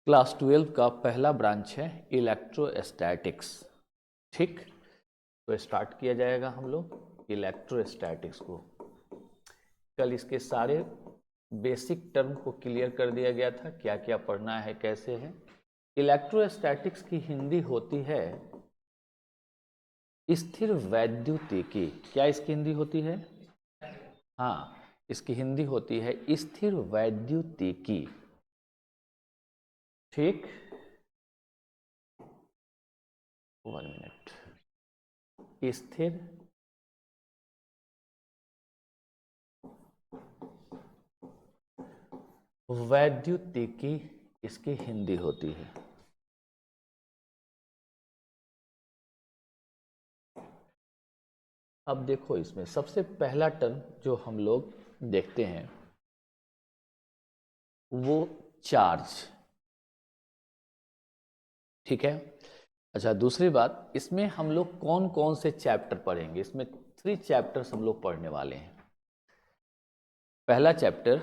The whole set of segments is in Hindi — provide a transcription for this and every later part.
क्लास 12 का पहला ब्रांच है इलेक्ट्रोस्टैटिक्स। ठीक, तो स्टार्ट किया जाएगा हम लोग इलेक्ट्रोस्टैटिक्स को। कल इसके सारे बेसिक टर्म को क्लियर कर दिया गया था, क्या क्या पढ़ना है, कैसे है। इलेक्ट्रोस्टैटिक्स की हिंदी होती है स्थिर वैद्युतिकी। क्या इसकी हिंदी होती है? हाँ, इसकी हिंदी होती है स्थिर वैद्युतिकी। ठीक, 1 मिनट। स्थिर वैद्युतिकी इसकी हिंदी होती है। अब देखो, इसमें सबसे पहला टर्म जो हम लोग देखते हैं वो चार्ज। ठीक है। अच्छा, दूसरी बात, इसमें हम लोग कौन कौन से चैप्टर पढ़ेंगे? इसमें 3 चैप्टर्स हम लोग पढ़ने वाले हैं। पहला चैप्टर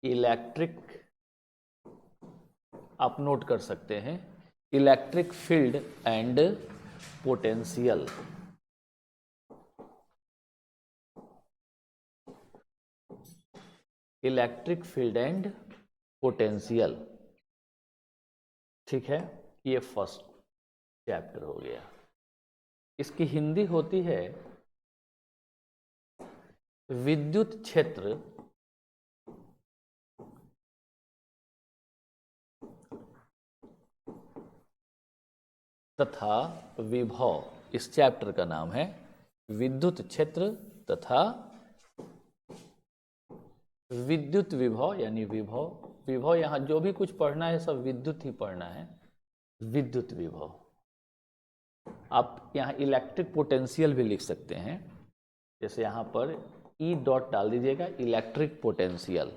इलेक्ट्रिक, आप नोट कर सकते हैं, electric field and potential. Electric field and potential. ठीक है, ये फर्स्ट चैप्टर हो गया। इसकी हिंदी होती है विद्युत क्षेत्र तथा विभव। इस चैप्टर का नाम है विद्युत क्षेत्र तथा विद्युत विभव, यानी विभव। विभव यहाँ जो भी कुछ पढ़ना है सब विद्युत ही पढ़ना है, विद्युत विभव। आप यहाँ इलेक्ट्रिक पोटेंशियल भी लिख सकते हैं, जैसे यहाँ पर ई डॉट डाल दीजिएगा, इलेक्ट्रिक पोटेंशियल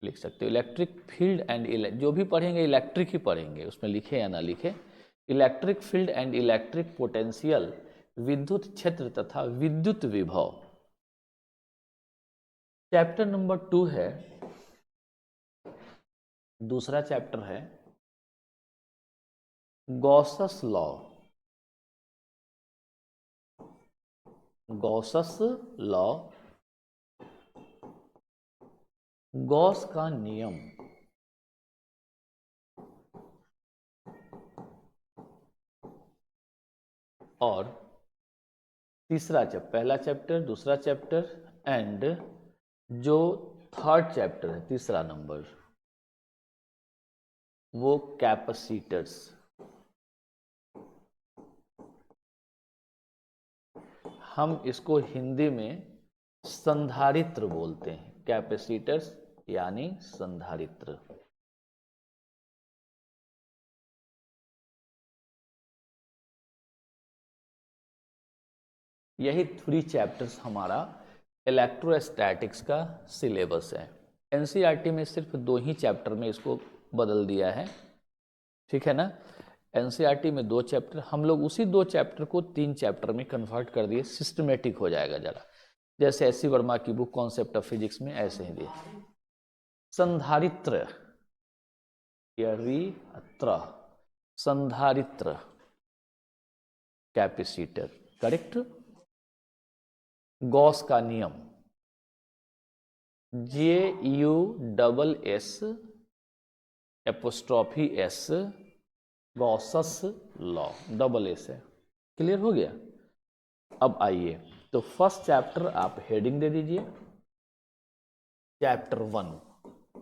लिख सकते हो। इलेक्ट्रिक फील्ड एंड, जो भी पढ़ेंगे इलेक्ट्रिक ही पढ़ेंगे, उसमें लिखे या ना लिखे। Electric field and electric potential, विद्युत क्षेत्र तथा विद्युत विभव। चैप्टर नंबर 2 है, दूसरा चैप्टर है Gauss's law. Gauss's law, Gauss का नियम। और तीसरा चैप्टर, पहला चैप्टर, दूसरा चैप्टर एंड जो थर्ड चैप्टर है, तीसरा नंबर, वो कैपेसिटर्स। हम इसको हिंदी में संधारित्र बोलते हैं, कैपेसिटर्स यानी संधारित्र। यही 3 चैप्टर्स हमारा इलेक्ट्रोस्टैटिक्स का सिलेबस है। एनसीईआरटी में सिर्फ 2 ही चैप्टर में इसको बदल दिया है। ठीक है ना, एनसीईआरटी में 2 चैप्टर, हम लोग उसी 2 चैप्टर को 3 चैप्टर में कन्वर्ट कर दिए, सिस्टमेटिक हो जाएगा जरा, जैसे एस सी वर्मा की बुक कॉन्सेप्ट ऑफ फिजिक्स में ऐसे ही दिए। संधारित्र या रीत्र, संधारित्र, कैपेसिटर, करेक्ट। गॉस का नियम, JUSS apostrophe S, Gauss's law, double S है। क्लियर हो गया? अब आइए, तो फर्स्ट चैप्टर आप हेडिंग दे दीजिए, चैप्टर 1,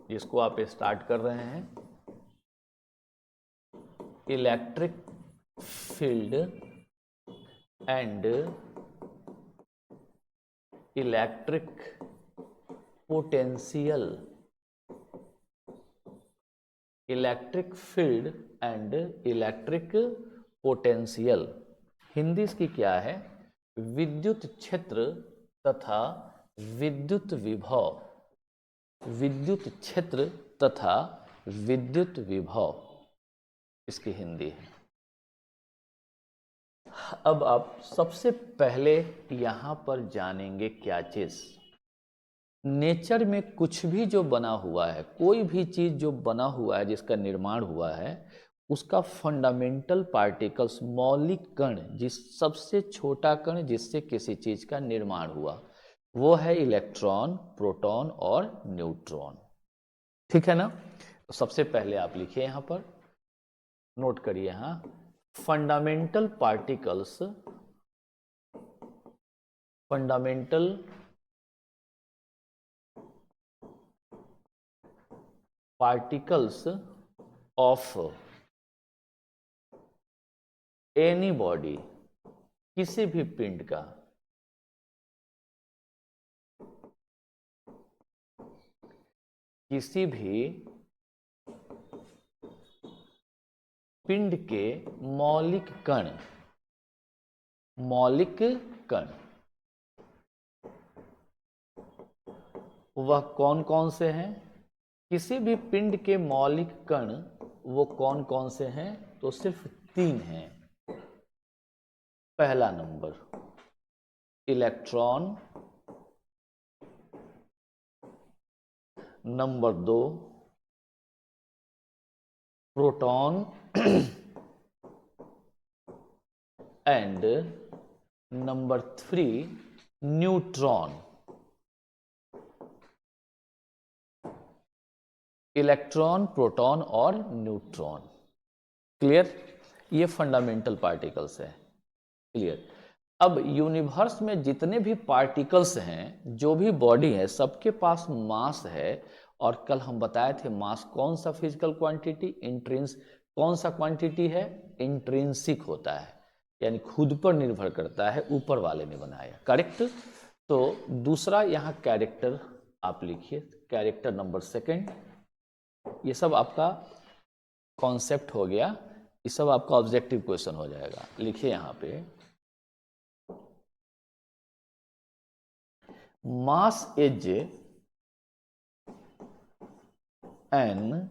जिसको आप स्टार्ट कर रहे हैं, electric field and electric potential. Electric field and electric potential, Hindi इसकी क्या है? विद्युत क्षेत्र तथा विद्युत विभव। विद्युत क्षेत्र तथा विद्युत विभव इसकी हिंदी है। अब आप सबसे पहले यहां पर जानेंगे क्या चीज? नेचर में कुछ भी जो बना हुआ है, कोई भी चीज जो बना हुआ है, जिसका निर्माण हुआ है, उसका फंडामेंटल पार्टिकल्स, मौलिक कण, जिस सबसे छोटा कण जिससे किसी चीज का निर्माण हुआ, वो है इलेक्ट्रॉन, प्रोटॉन और न्यूट्रॉन। ठीक है ना? तो सबसे पहले आप लिखिए यहां पर, नोट करिए यहां, fundamental particles, fundamental particles of any body, किसी भी पिंड का, किसी भी पिंड के मौलिक कण, मौलिक कण, वह कौन कौन से हैं? किसी भी पिंड के मौलिक कण वो कौन कौन से हैं? तो सिर्फ 3 हैं। पहला number electron, number 2 proton and number 3 neutron. Electron, proton और न्यूट्रॉन। क्लियर? ये फंडामेंटल पार्टिकल्स है। क्लियर? अब यूनिवर्स में जितने भी पार्टिकल्स हैं, जो भी बॉडी है, सबके पास मास है। और कल हम बताए थे मास कौन सा फिजिकल क्वांटिटी, कौन सा क्वांटिटी है? इंट्रिंसिक होता है, यानी खुद पर निर्भर करता है, ऊपर वाले ने बनाया। करेक्ट? तो दूसरा यहाँ कैरेक्टर आप लिखिए, कैरेक्टर नंबर 2। ये सब आपका कॉन्सेप्ट हो गया, ये सब आपका ऑब्जेक्टिव क्वेश्चन हो जाएगा। लिखिए यहाँ पे, mass is an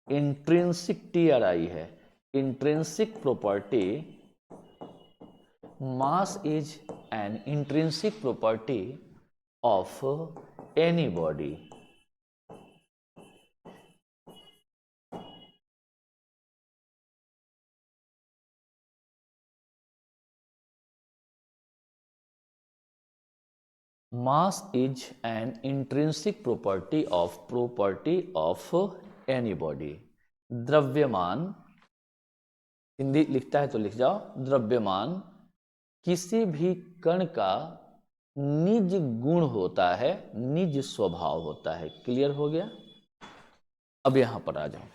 intrinsic, TRI है, intrinsic property. Mass is an intrinsic property of any body. Mass is an intrinsic property of any body. द्रव्यमान, हिंदी लिखता है तो लिख जाओ, द्रव्यमान किसी भी कण का निज गुण होता है, निज स्वभाव होता है। क्लियर हो गया? अब यहां पर आ जाओ,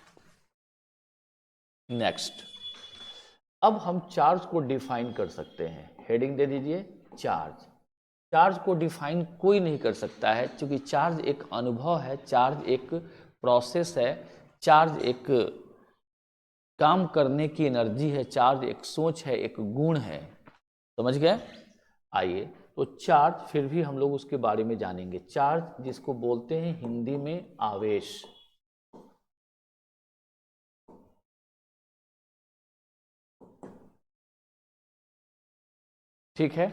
नेक्स्ट। अब हम चार्ज को डिफाइन कर सकते हैं। हेडिंग दे दीजिए, चार्ज। चार्ज को डिफाइन कोई नहीं कर सकता है, क्योंकि चार्ज एक अनुभव है, चार्ज एक प्रोसेस है, चार्ज एक काम करने की एनर्जी है, चार्ज एक सोच है, एक गुण है। समझ गए? आइए, तो चार्ज फिर भी हम लोग उसके बारे में जानेंगे। चार्ज जिसको बोलते हैं हिंदी में आवेश। ठीक है?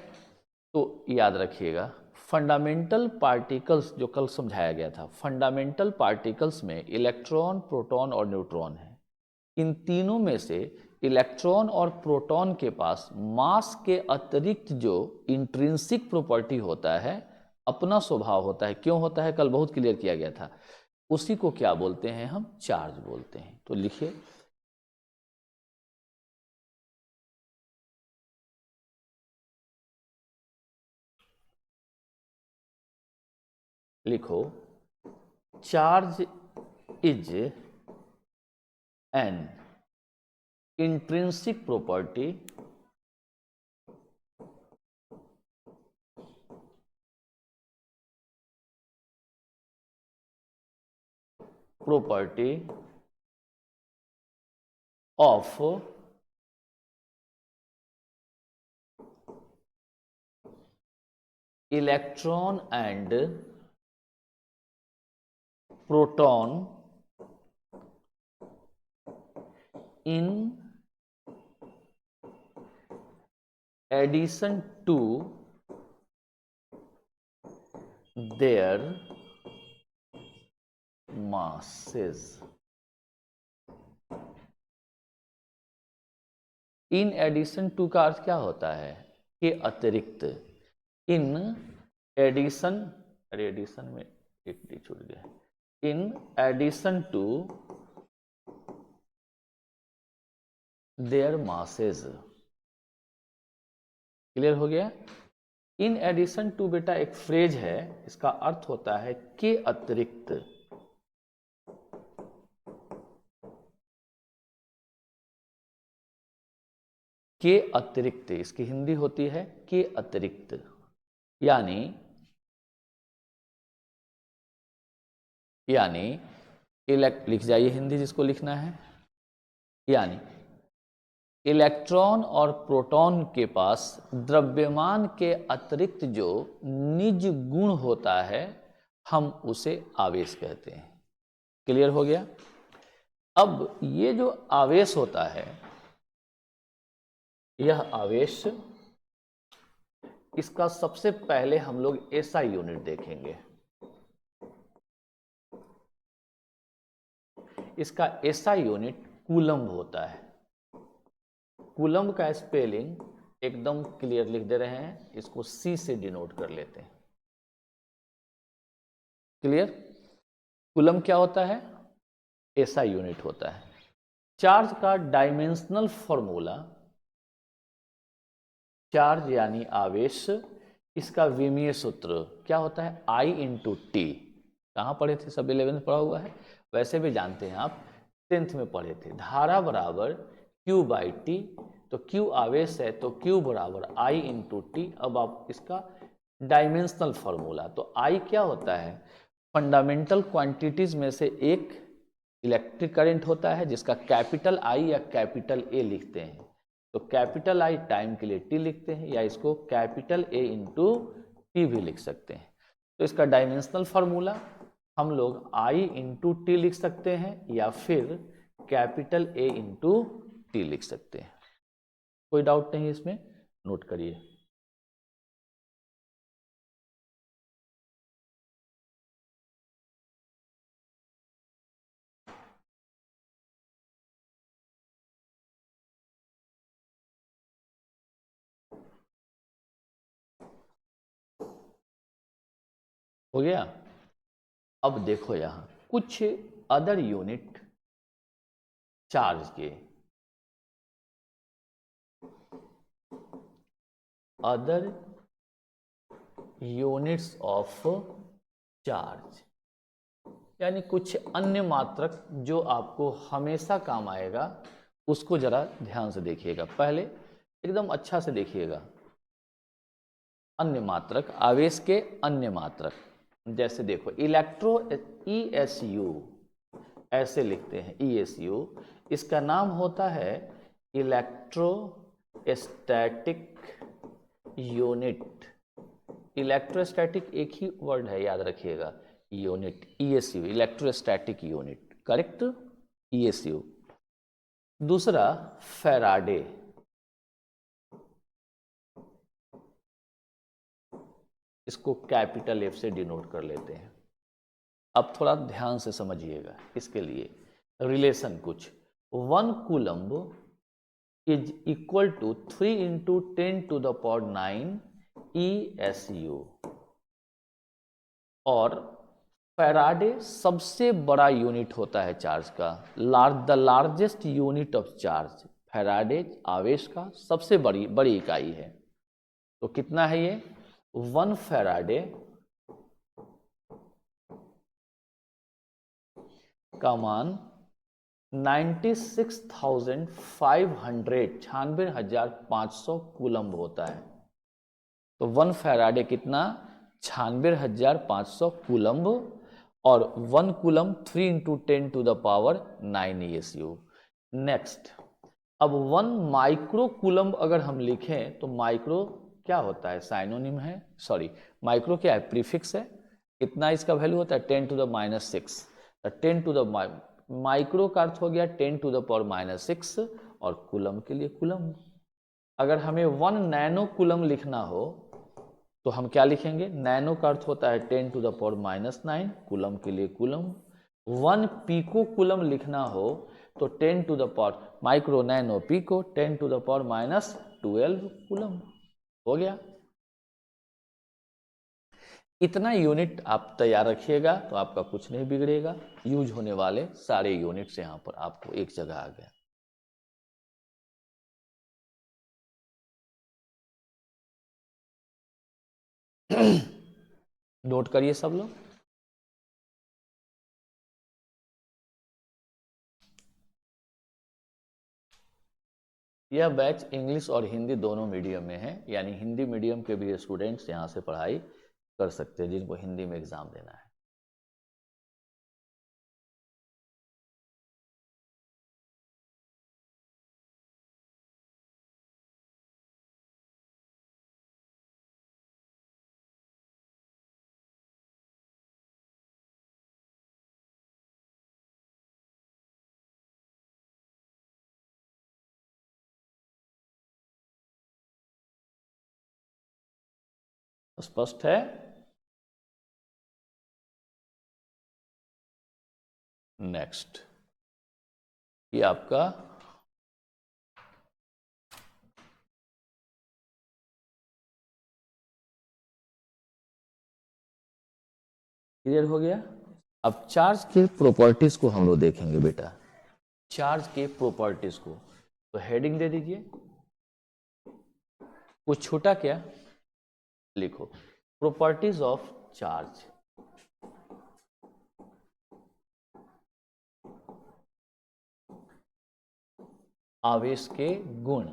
तो याद रखिएगा, फंडामेंटल पार्टिकल्स जो कल समझाया गया था, फंडामेंटल पार्टिकल्स में इलेक्ट्रॉन, प्रोटॉन और न्यूट्रॉन है। इन तीनों में से इलेक्ट्रॉन और प्रोटॉन के पास मास के अतिरिक्त जो इंट्रिंसिक प्रॉपर्टी होता है, अपना स्वभाव होता है। क्यों होता है? कल बहुत क्लियर किया गया था। उसी को क्या बोलते हैं? हम चार्ज बोलते हैं। तो लिखिए, लिखो, charge is an intrinsic property of electron and proton in addition to their masses. In addition to का अर्थ क्या होता है? के अतिरिक्त। इन एडिशन, अरे एडिशन में एक डी छूट गया। In addition to their masses. Clear हो गया? इन एडिशन टू बेटा एक फ्रेज है, इसका अर्थ होता है के अतिरिक्त। के अतिरिक्त इसकी हिंदी होती है के अतिरिक्त। यानी लिख जाइए हिंदी जिसको लिखना है। यानी इलेक्ट्रॉन और प्रोटॉन के पास द्रव्यमान के अतिरिक्त जो निज गुण होता है, हम उसे आवेश कहते हैं। क्लियर हो गया? अब ये जो आवेश होता है, यह आवेश, इसका सबसे पहले हम लोग एसआई यूनिट देखेंगे। इसका एसआई यूनिट कूलम्ब होता है। कूलम्ब का स्पेलिंग एकदम क्लियर लिख दे रहे हैं, इसको सी से डिनोट कर लेते हैं। क्लियर? कूलम्ब क्या होता है? एसआई यूनिट होता है। चार्ज का डायमेंशनल फॉर्मूला, चार्ज यानी आवेश, इसका विमीय सूत्र क्या होता है? I into T. कहाँ पढ़े थे? सब 11th पढ़ा हुआ है, वैसे भी जानते हैं आप, 10th में पढ़े थे। धारा बराबर Q बाई टी, तो Q आवेश है तो Q बराबर I इंटू टी। अब आप इसका डायमेंशनल फॉर्मूला, तो I क्या होता है? फंडामेंटल क्वांटिटीज में से एक इलेक्ट्रिक करंट होता है, जिसका कैपिटल I या कैपिटल A लिखते हैं। तो कैपिटल I टाइम के लिए T लिखते हैं, या इसको कैपिटल A इंटू टी भी लिख सकते हैं। तो इसका डायमेंशनल फार्मूला हम लोग I इंटू टी लिख सकते हैं, या फिर कैपिटल A इंटू टी लिख सकते हैं। कोई डाउट नहीं इसमें? नोट करिए। हो गया? अब देखो यहां कुछ अदर यूनिट चार्ज के, अदर यूनिट्स ऑफ चार्ज, यानी कुछ अन्य मात्रक जो आपको हमेशा काम आएगा, उसको जरा ध्यान से देखिएगा। पहले एकदम अच्छा से देखिएगा। अन्य मात्रक, आवेश के अन्य मात्रक, जैसे देखो इलेक्ट्रो ESU, ऐसे लिखते हैं ESU। इसका नाम होता है इलेक्ट्रोस्टैटिक यूनिट। इलेक्ट्रोस्टैटिक एक ही वर्ड है, याद रखिएगा, unit ESU, electrostatic unit, correct? ESU। दूसरा फैराडे, इसको कैपिटल F से डिनोट कर लेते हैं। अब थोड़ा ध्यान से समझिएगा, इसके लिए रिलेशन कुछ, 1 coulomb is equal to 3 into 10 to the power 9 ESU। और फैराडे सबसे बड़ा यूनिट होता है चार्ज का, the largest unit of charge. Faraday आवेश का सबसे बड़ी इकाई है। तो कितना है ये? 1 फैराडे का मान 96,500, 96,500 कूलम्ब होता है। तो 1 फैराडे कितना? 96,500 कूलम्ब, और 1 coulomb 3 into 10 to the power 9 ESU। Next, अब 1 माइक्रो कूलम्ब अगर हम लिखें तो माइक्रो क्या होता है? साइनोनिम है, सॉरी माइक्रो क्या है? प्रीफिक्स है। कितना इसका वैल्यू होता है? 10 to the -6। 10 to the micro का अर्थ हो गया 10 टू द पावर -6, और कूलम्ब के लिए कूलम्ब। अगर हमें 1 नैनो कूलम्ब लिखना हो तो हम क्या लिखेंगे, नैनो का अर्थ होता है 10⁻⁻⁹ कूलम के लिए कूलम। 1 पिको कूलम लिखना हो तो 10⁻, माइक्रो नैनो पिको 10⁻⁻12 कूलम हो गया। इतना यूनिट आप तैयार रखिएगा तो आपका कुछ नहीं बिगड़ेगा। यूज होने वाले सारे यूनिट्स यहाँ पर आपको एक जगह आ गए। नोट करिए सब लोग। यह बैच इंग्लिश और हिंदी दोनों मीडियम में है, यानी हिंदी मीडियम के भी स्टूडेंट्स यहाँ से पढ़ाई कर सकते हैं जिनको हिंदी में एग्जाम देना है। स्पष्ट है? नेक्स्ट, ये आपका क्लियर हो गया। अब चार्ज के प्रॉपर्टीज को हम लोग देखेंगे बेटा, चार्ज के प्रॉपर्टीज को। तो हेडिंग दे दीजिए, कुछ छूटा क्या, लिखो प्रॉपर्टीज ऑफ चार्ज। आवेश के गुण,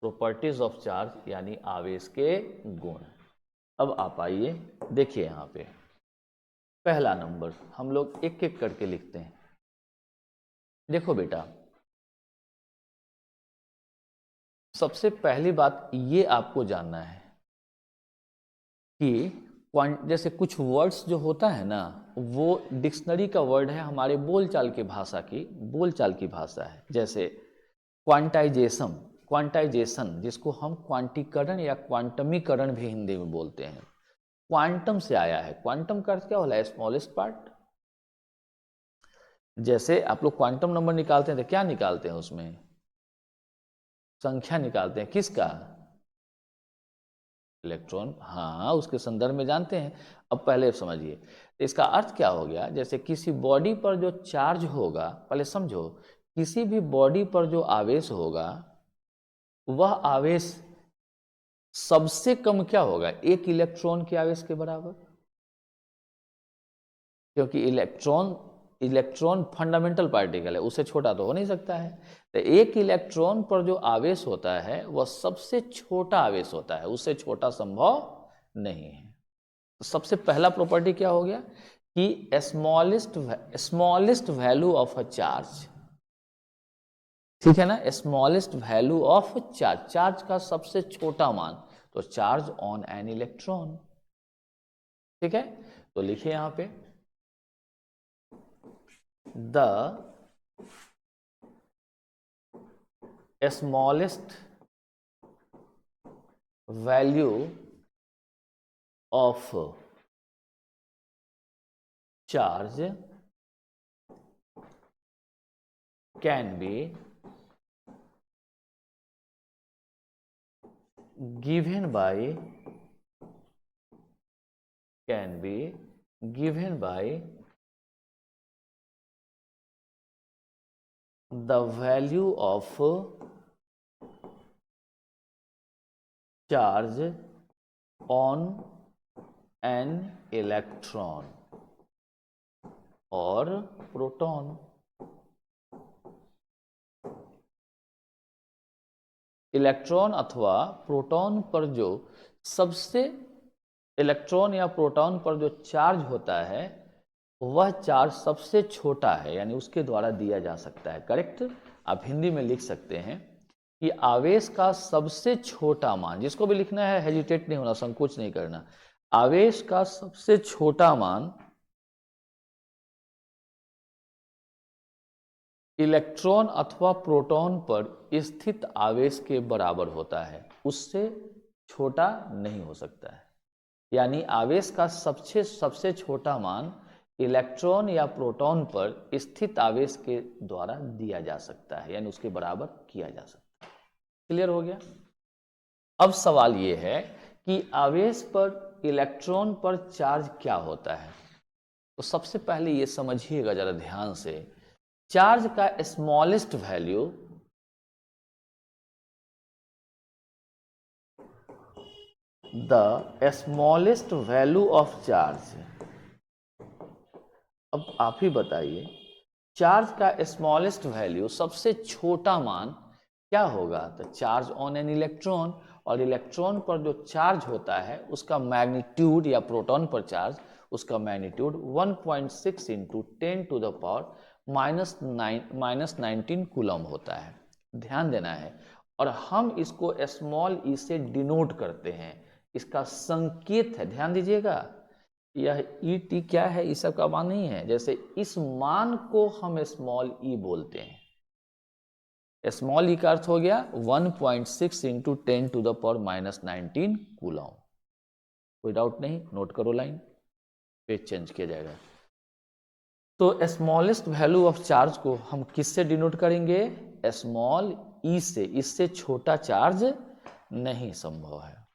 प्रॉपर्टीज ऑफ चार्ज यानी आवेश के गुण। अब आप आइए देखिए, यहाँ पे पहला नंबर हम लोग एक एक करके लिखते हैं। देखो बेटा, सबसे पहली बात ये आपको जानना है कि जैसे कुछ वर्ड्स जो होता है ना, वो डिक्शनरी का वर्ड है, हमारे बोलचाल की भाषा की, बोलचाल की भाषा है। जैसे क्वांटाइजेशन, क्वांटाइजेशन जिसको हम क्वांटीकरण या क्वांटमीकरण भी हिंदी में बोलते हैं, क्वांटम से आया है। क्वांटम का अर्थ क्या होला है, स्मॉलेस्ट पार्ट। जैसे आप लोग क्वांटम नंबर निकालते हैं तो क्या निकालते हैं, उसमें संख्या निकालते हैं, किसका, इलेक्ट्रॉन। हाँ, उसके संदर्भ में जानते हैं। अब पहले समझिए, तो इसका अर्थ क्या हो गया, जैसे किसी बॉडी पर जो चार्ज होगा, पहले समझो, किसी भी बॉडी पर जो आवेश होगा, वह आवेश सबसे कम क्या होगा, 1 इलेक्ट्रॉन के आवेश के बराबर। क्योंकि इलेक्ट्रॉन फंडामेंटल पार्टिकल है, उससे छोटा तो हो नहीं सकता है। तो 1 इलेक्ट्रॉन पर जो आवेश होता है वह सबसे छोटा आवेश होता है, उससे छोटा संभव नहीं है। तो सबसे पहला प्रॉपर्टी क्या हो गया कि smallest value of a charge, ठीक है ना, smallest value of charge, charge का सबसे छोटा मान, तो चार्ज ऑन एन इलेक्ट्रॉन। ठीक है, तो लिखिए यहां पे the smallest value of charge can be given by the value of charge on an electron or proton। Electron अथवा प्रोटॉन पर जो सबसे, इलेक्ट्रॉन या प्रोटॉन पर जो चार्ज होता है वह चार्ज सबसे छोटा है, यानी उसके द्वारा दिया जा सकता है। करेक्ट, आप हिंदी में लिख सकते हैं कि आवेश का सबसे छोटा मान, जिसको भी लिखना है हेजिटेट नहीं होना, संकोच नहीं करना, आवेश का सबसे छोटा मान इलेक्ट्रॉन अथवा प्रोटॉन पर स्थित आवेश के बराबर होता है, उससे छोटा नहीं हो सकता है। यानी आवेश का सबसे छोटा मान इलेक्ट्रॉन या प्रोटॉन पर स्थित आवेश के द्वारा दिया जा सकता है, यानी उसके बराबर किया जा सकता है। क्लियर हो गया? अब सवाल ये है कि आवेश पर इलेक्ट्रॉन पर चार्ज क्या होता है। तो सबसे पहले ये समझिएगा जरा ध्यान से, चार्ज का smallest value the smallest value of charge. अब आप ही बताइए, चार्ज का स्मॉलेस्ट वैल्यू, सबसे छोटा मान क्या होगा? तो चार्ज ऑन एन इलेक्ट्रॉन, और इलेक्ट्रॉन पर जो चार्ज होता है उसका मैग्नीट्यूड, या प्रोटॉन पर चार्ज उसका मैग्नीट्यूड 1.6 इंटू 10⁻⁻19 कूलम होता है। ध्यान देना है। और हम इसको स्मॉल ई से डिनोट करते हैं, इसका संकेत है, ध्यान दीजिएगा। यह ई टी क्या है, इस सब का मान नहीं है। जैसे इस मान को हम स्मॉल ई बोलते हैं। स्मॉल ई का अर्थ हो गया 1.6 इंटू 10⁻⁻19 कूलम। कोई डाउट नहीं? नोट करो लाइन, पेज चेंज किया जाएगा। तो स्मॉलेस्ट वैल्यू ऑफ चार्ज को हम किससे डिनोट करेंगे? स्मॉल ई से। इससे छोटा चार्ज नहीं संभव है।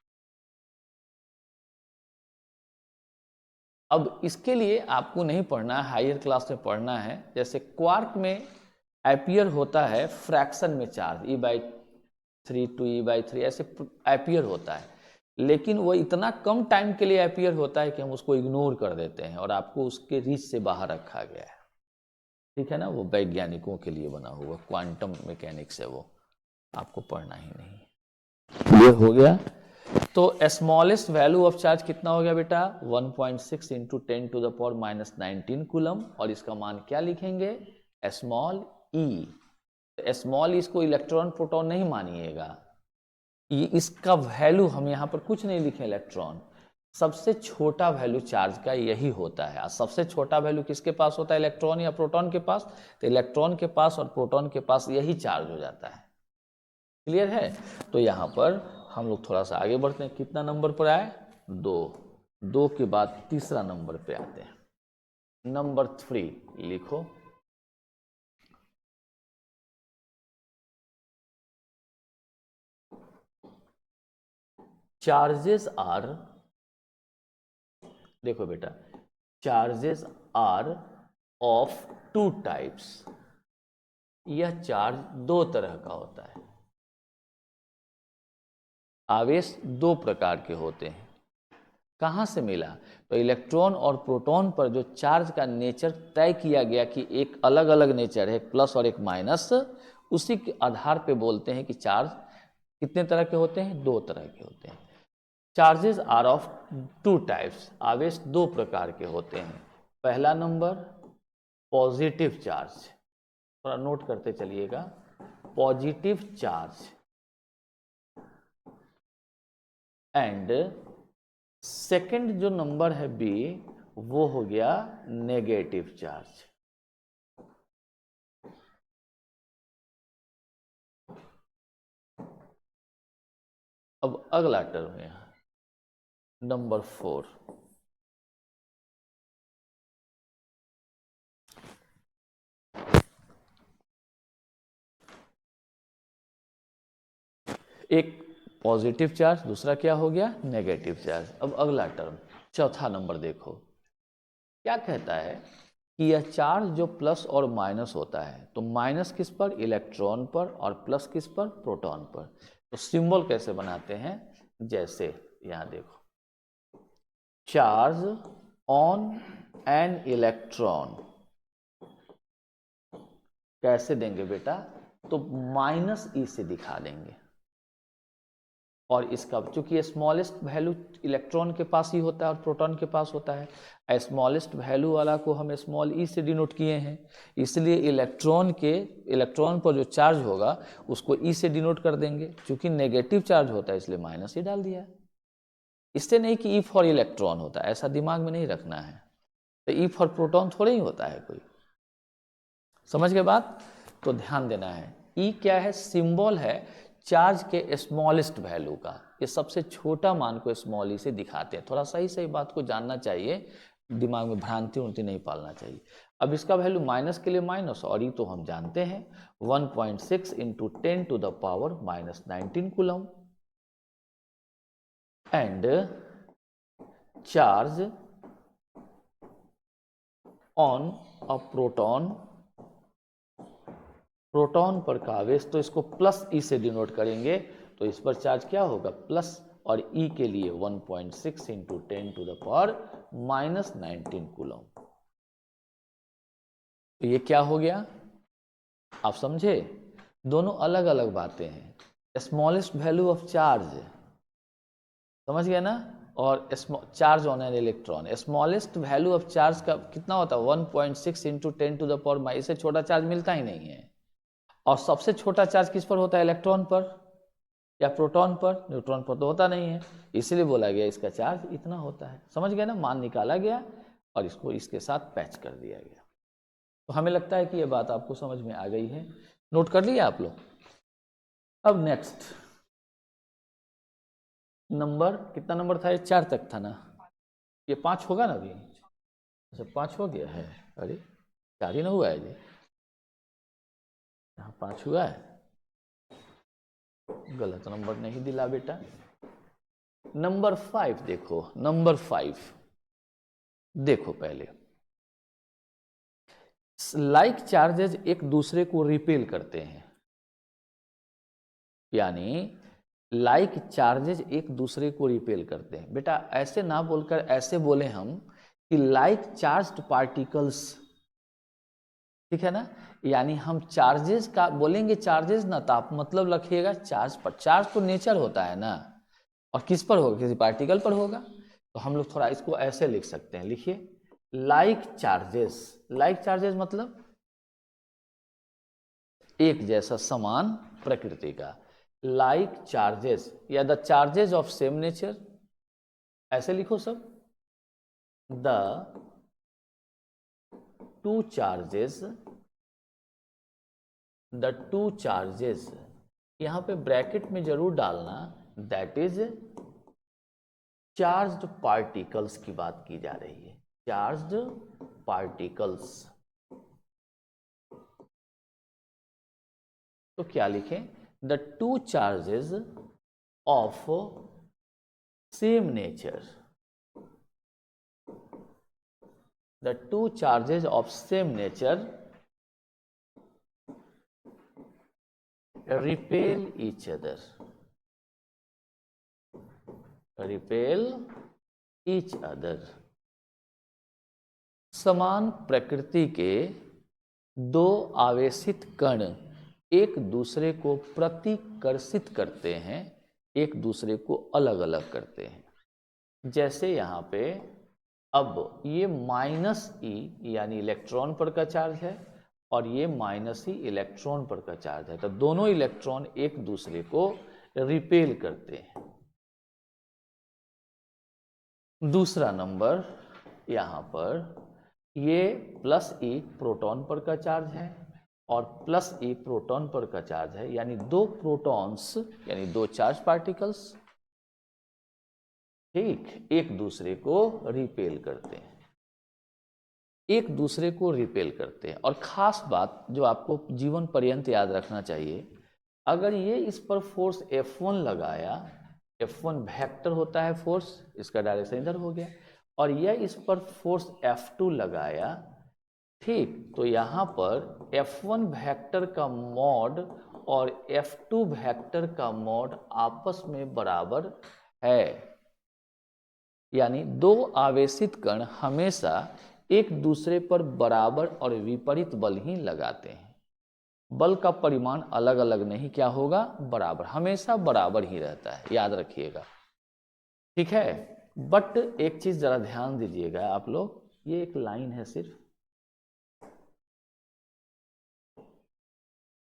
अब इसके लिए आपको नहीं पढ़ना है, हायर क्लास में पढ़ना है। जैसे क्वार्क में एपियर होता है फ्रैक्शन में चार्ज, E/3 to E/3 ऐसे एपियर होता है, लेकिन वो इतना कम टाइम के लिए एपियर होता है कि हम उसको इग्नोर कर देते हैं और आपको उसके रीच से बाहर रखा गया है। ठीक है ना? वो वैज्ञानिकों के लिए बना हुआ क्वांटम मैकेनिक्स है, वो आपको पढ़ना ही नहीं। क्लियर हो गया? तो स्मॉलेस्ट वैल्यू ऑफ चार्ज कितना हो गया बेटा? 1.6 इंटू 10⁻⁻19 कूलम। और इसका मान क्या लिखेंगे? स्मॉल ई। स्मॉल इसको इलेक्ट्रॉन प्रोटॉन नहीं मानिएगा, ये इसका वैल्यू हम यहाँ पर कुछ नहीं लिखे इलेक्ट्रॉन। सबसे छोटा वैल्यू चार्ज का यही होता है। सबसे छोटा वैल्यू किसके पास होता है? इलेक्ट्रॉन या प्रोटॉन के पास। तो इलेक्ट्रॉन के पास और प्रोटॉन के पास यही चार्ज हो जाता है। क्लियर है? तो यहाँ पर हम लोग थोड़ा सा आगे बढ़ते हैं। कितना नंबर पर आए? 2 के बाद तीसरा नंबर पे आते हैं। नंबर 3 लिखो। चार्जेस आर, देखो बेटा, चार्जेस आर ऑफ 2 टाइप्स। यह चार्ज 2 तरह का होता है। आवेश 2 प्रकार के होते हैं। कहाँ से मिला? तो इलेक्ट्रॉन और प्रोटॉन पर जो चार्ज का नेचर तय किया गया कि एक अलग अलग नेचर है, एक प्लस और एक माइनस, उसी के आधार पे बोलते हैं कि चार्ज कितने तरह के होते हैं? 2 तरह के होते हैं। Charges are of 2 types. आवेश 2 प्रकार के होते हैं। पहला नंबर पॉजिटिव चार्ज, थोड़ा नोट करते चलिएगा। पॉजिटिव चार्ज एंड सेकंड जो नंबर है बी, वो हो गया नेगेटिव चार्ज। अब अगला टर्म है नंबर 4। एक पॉजिटिव चार्ज, दूसरा क्या हो गया? Negative charge. अब अगला टर्म, चौथा नंबर देखो, क्या कहता है कि यह चार्ज जो प्लस और माइनस होता है, तो माइनस किस पर? इलेक्ट्रॉन पर, और प्लस किस पर? प्रोटॉन पर। तो सिंबल कैसे बनाते हैं? जैसे यहां देखो, चार्ज ऑन एन इलेक्ट्रॉन कैसे देंगे बेटा? तो माइनस ई से दिखा देंगे। और इसका चूंकि स्मॉलेस्ट वैल्यू इलेक्ट्रॉन के पास ही होता है और प्रोटॉन के पास होता है, स्मॉलेस्ट वैल्यू वाला को हम स्मॉल ई से डिनोट किए हैं, इसलिए इलेक्ट्रॉन पर जो चार्ज होगा उसको ई से डिनोट कर देंगे। चूंकि नेगेटिव चार्ज होता है इसलिए माइनस ही डाल दिया। इससे नहीं कि ई फॉर इलेक्ट्रॉन होता है, ऐसा दिमाग में नहीं रखना है। तो ई फॉर प्रोटॉन थोड़ा ही होता है कोई। समझ गए बात? तो ध्यान देना है। ई क्या है? सिंबल है। चार्ज के स्मॉलेस्ट वैल्यू का, ये सबसे छोटा मान को स्मॉल ई से दिखाते हैं। थोड़ा सही सही बात को जानना चाहिए, दिमाग में भ्रांति उन्ति नहीं पालना चाहिए। अब इसका वैल्यू माइनस के लिए माइनस, और ये तो हम जानते हैं 1.6 into 10 to the power -19 coulomb. And charge on a proton, proton पर का आवेश, तो इसको प्लस ई से डिनोट करेंगे, तो इस पर चार्ज क्या होगा प्लस, और ई के लिए 1.6 into 10 to the power -19 coulomb. तो ये क्या हो गया, आप समझे, दोनों अलग अलग बातें हैं। स्मॉलेस्ट वैल्यू ऑफ चार्ज, समझ गए ना, और charge on an electron, smallest value of charge का कितना होता है 1.6 इंटू 10 टू द पावर, इससे छोटा चार्ज मिलता ही नहीं है। और सबसे छोटा चार्ज किस पर होता है, इलेक्ट्रॉन पर या प्रोटॉन पर, न्यूट्रॉन पर तो होता नहीं है, इसलिए बोला गया इसका चार्ज इतना होता है। समझ गए ना, मान निकाला गया और इसको इसके साथ पैच कर दिया गया। तो हमें लगता है कि ये बात आपको समझ में आ गई है, नोट कर लिया आप लोग। अब नेक्स्ट नंबर, कितना नंबर था ये, 4 तक था ना, ये 5 होगा ना अभी, अच्छा 5 हो गया है, अरे 4 ही ना हुआ है जी, यहाँ 5 हुआ है, गलत नंबर नहीं दिला बेटा। नंबर 5 देखो, नंबर 5 देखो पहले, लाइक चार्जेज एक दूसरे को रिपेल करते हैं, यानी लाइक चार्जेज एक दूसरे को रिपेल करते हैं। बेटा ऐसे ना बोलकर ऐसे बोले हम कि लाइक चार्ज्ड पार्टिकल्स, ठीक है ना, यानी हम चार्जेस का बोलेंगे, चार्जेस ना, तो आप मतलब रखिएगा चार्ज पर, चार्ज तो नेचर होता है ना, और किस पर होगा, किसी पार्टिकल पर होगा। तो हम लोग थोड़ा इसको ऐसे लिख सकते हैं, लिखिए लाइक चार्जेस, लाइक चार्जेस मतलब एक जैसा समान प्रकृति का, लाइक चार्जेस या the charges of same nature, ऐसे लिखो सब, the two charges, the two charges, यहां पे ब्रैकेट में जरूर डालना, दैट इज चार्ज्ड पार्टिकल्स की बात की जा रही है, चार्ज्ड पार्टिकल्स। तो क्या लिखें, the two charges of same nature, the two charges of same nature repel each other, repel each other, समान प्रकृति के दो आवेशित कण एक दूसरे को प्रतिकर्षित करते हैं, एक दूसरे को अलग अलग करते हैं। जैसे यहाँ पे अब ये माइनस ई यानी इलेक्ट्रॉन पर का चार्ज है, और ये माइनस ही इलेक्ट्रॉन पर का चार्ज है, तो दोनों इलेक्ट्रॉन एक दूसरे को रिपेल करते हैं। दूसरा नंबर यहाँ पर, ये प्लस ई प्रोटॉन पर का चार्ज है और प्लस ई प्रोटॉन पर का चार्ज है, यानी दो प्रोटॉन्स यानी दो चार्ज पार्टिकल्स, ठीक, एक दूसरे को रिपेल करते हैं, एक दूसरे को रिपेल करते हैं। और खास बात जो आपको जीवन पर्यंत याद रखना चाहिए, अगर ये इस पर फोर्स F1 लगाया, F1 वेक्टर होता है फोर्स, इसका डायरेक्शन इधर हो गया, और यह इस पर फोर्स F2 लगाया, ठीक, तो यहाँ पर F1 वेक्टर का मॉड और F2 वेक्टर का मॉड आपस में बराबर है, यानी दो आवेशित कण हमेशा एक दूसरे पर बराबर और विपरीत बल ही लगाते हैं। बल का परिमाण अलग अलग नहीं, क्या होगा, बराबर, हमेशा बराबर ही रहता है, याद रखिएगा, ठीक है। बट एक चीज जरा ध्यान दीजिएगा आप लोग, ये एक लाइन है सिर्फ,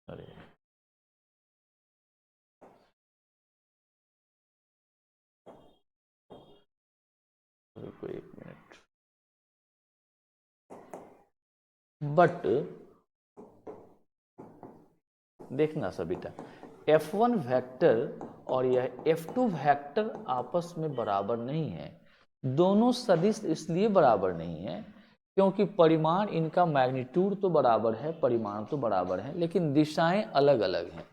अरे रुको एक मिनट, बट देखना सबिता, F1 वेक्टर और यह F2 वेक्टर आपस में बराबर नहीं है। दोनों सदिश इसलिए बराबर नहीं है क्योंकि परिमाण इनका मैग्नीट्यूड तो बराबर है, परिमाण तो बराबर है, लेकिन दिशाएं अलग अलग हैं।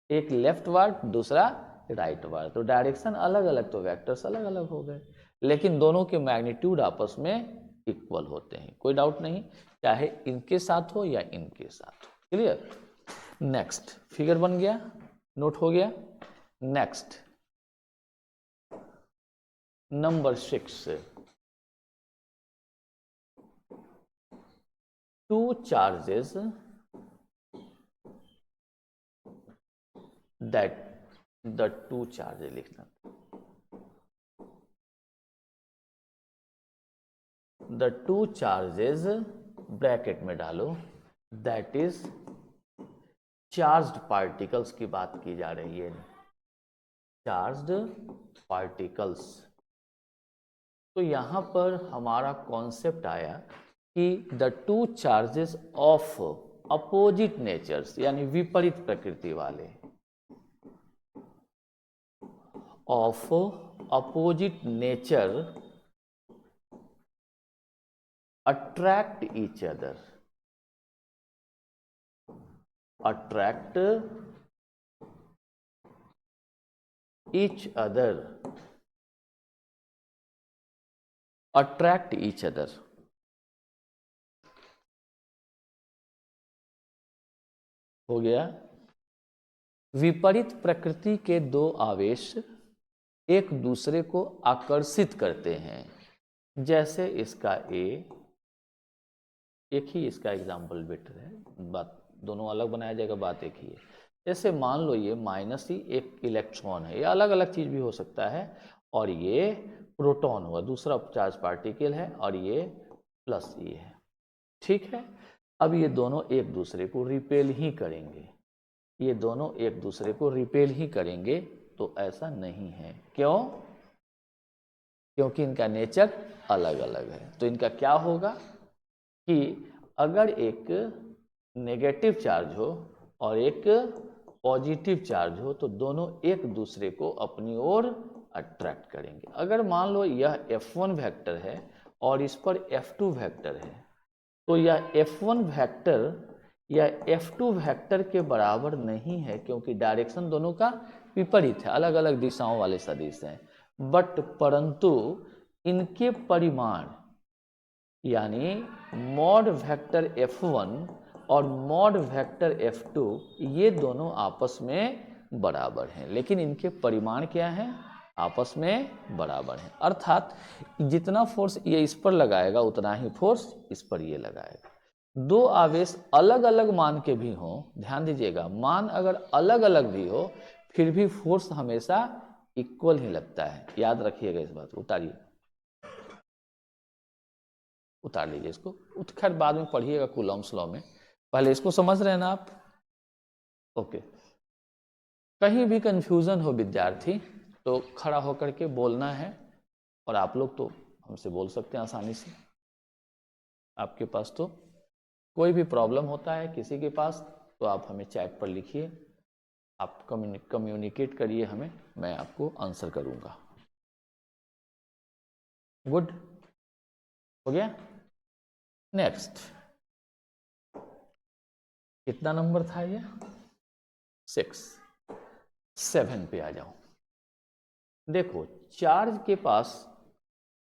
एक लेफ्ट वार्ड, दूसरा राइट वार्ड, तो डायरेक्शन अलग अलग, तो वेक्टर्स अलग अलग हो गए, लेकिन दोनों के मैग्नीट्यूड आपस में इक्वल होते हैं। कोई डाउट नहीं, चाहे इनके साथ हो या इनके साथ हो। क्लियर? नेक्स्ट फिगर बन गया, नोट हो गया। Next number 6, two charges that the two charges लिखना, द टू चार्जेस ब्रैकेट में डालो, दैट इज चार्ज्ड पार्टिकल्स की बात की जा रही है, चार्ज्ड पार्टिकल्स। तो यहां पर हमारा कॉन्सेप्ट आया कि the two charges of opposite natures, यानी विपरीत प्रकृति वाले, of opposite nature attract each other, attract each other, attract each other. हो गया। विपरीत प्रकृति के दो आवेश एक दूसरे को आकर्षित करते हैं, जैसे इसका ए, एक ही इसका एग्जाम्पल बेटर है, बात दोनों अलग बनाया जाएगा, बात एक ही है। जैसे मान लो ये माइनस ही एक इलेक्ट्रॉन है, ये अलग अलग चीज भी हो सकता है, और ये प्रोटॉन हुआ, दूसरा चार्ज पार्टिकल है, और ये प्लस ये है। ठीक है, अब ये दोनों एक दूसरे को रिपेल ही करेंगे, ये दोनों एक दूसरे को रिपेल ही करेंगे, तो ऐसा नहीं है। क्यों? क्योंकि इनका नेचर अलग अलग है। तो इनका क्या होगा कि अगर एक नेगेटिव चार्ज हो और एक पॉजिटिव चार्ज हो, तो दोनों एक दूसरे को अपनी ओर अट्रैक्ट करेंगे। अगर मान लो यह F1 वेक्टर है और इस पर F2 वेक्टर है, तो यह F1 वेक्टर या F2 वेक्टर के बराबर नहीं है, क्योंकि डायरेक्शन दोनों का विपरीत है, अलग अलग दिशाओं वाले सदिश हैं। बट परंतु इनके परिमाण, यानी मॉड वेक्टर F1 और मॉड वेक्टर F2, ये दोनों आपस में बराबर हैं, लेकिन इनके परिमाण क्या हैं? आपस में बराबर हैं। अर्थात जितना फोर्स ये इस पर लगाएगा उतना ही फोर्स इस पर ये लगाएगा। दो आवेश अलग अलग मान के भी हों, ध्यान दीजिएगा, मान अगर अलग अलग भी हो, फिर भी फोर्स हमेशा इक्वल ही लगता है। याद रखिएगा इस बात को। उतारिए, उतार लीजिए इसको, खैर बाद में पढ़िएगा कूलॉम्स लॉ में, पहले इसको समझ रहे हैं ना आप? ओके। कहीं भी कंफ्यूजन हो विद्यार्थी तो खड़ा होकर के बोलना है, और आप लोग तो हमसे बोल सकते हैं आसानी से। आपके पास तो कोई भी प्रॉब्लम होता है किसी के पास, तो आप हमें चैट पर लिखिए, आप कम्युनिकेट करिए हमें, मैं आपको आंसर करूंगा। गुड, हो गया। नेक्स्ट, कितना नंबर था ये? 6। 7 पे आ जाओ। देखो, चार्ज के पास,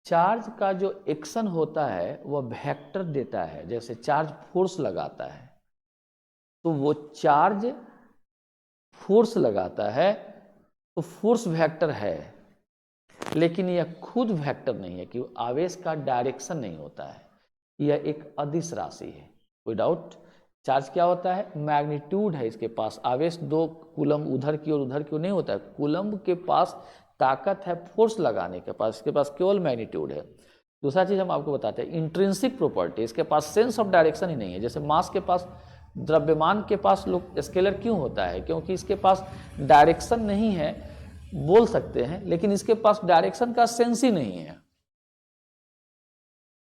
चार्ज का जो एक्शन होता है वह वेक्टर देता है। जैसे चार्ज फोर्स लगाता है, तो वो चार्ज फोर्स लगाता है, तो फोर्स वेक्टर है, लेकिन यह खुद वेक्टर नहीं है, कि आवेश का डायरेक्शन नहीं होता है, यह एक अदिश राशि है। कोई डाउट? चार्ज क्या होता है? मैग्नीट्यूड है इसके पास, आवेश 2 कूलम उधर की ओर उधर की ओर नहीं होता है। कूलम के पास ताकत है फोर्स लगाने के पास, इसके पास केवल मैग्नीट्यूड है। दूसरा चीज हम आपको बताते हैं, इंट्रिंसिक प्रॉपर्टी, इसके पास सेंस ऑफ डायरेक्शन ही नहीं है। जैसे मास के पास, द्रव्यमान के पास लोग स्केलर क्यों होता है? क्योंकि इसके पास डायरेक्शन नहीं है, बोल सकते हैं, लेकिन इसके पास डायरेक्शन का सेंस ही नहीं है।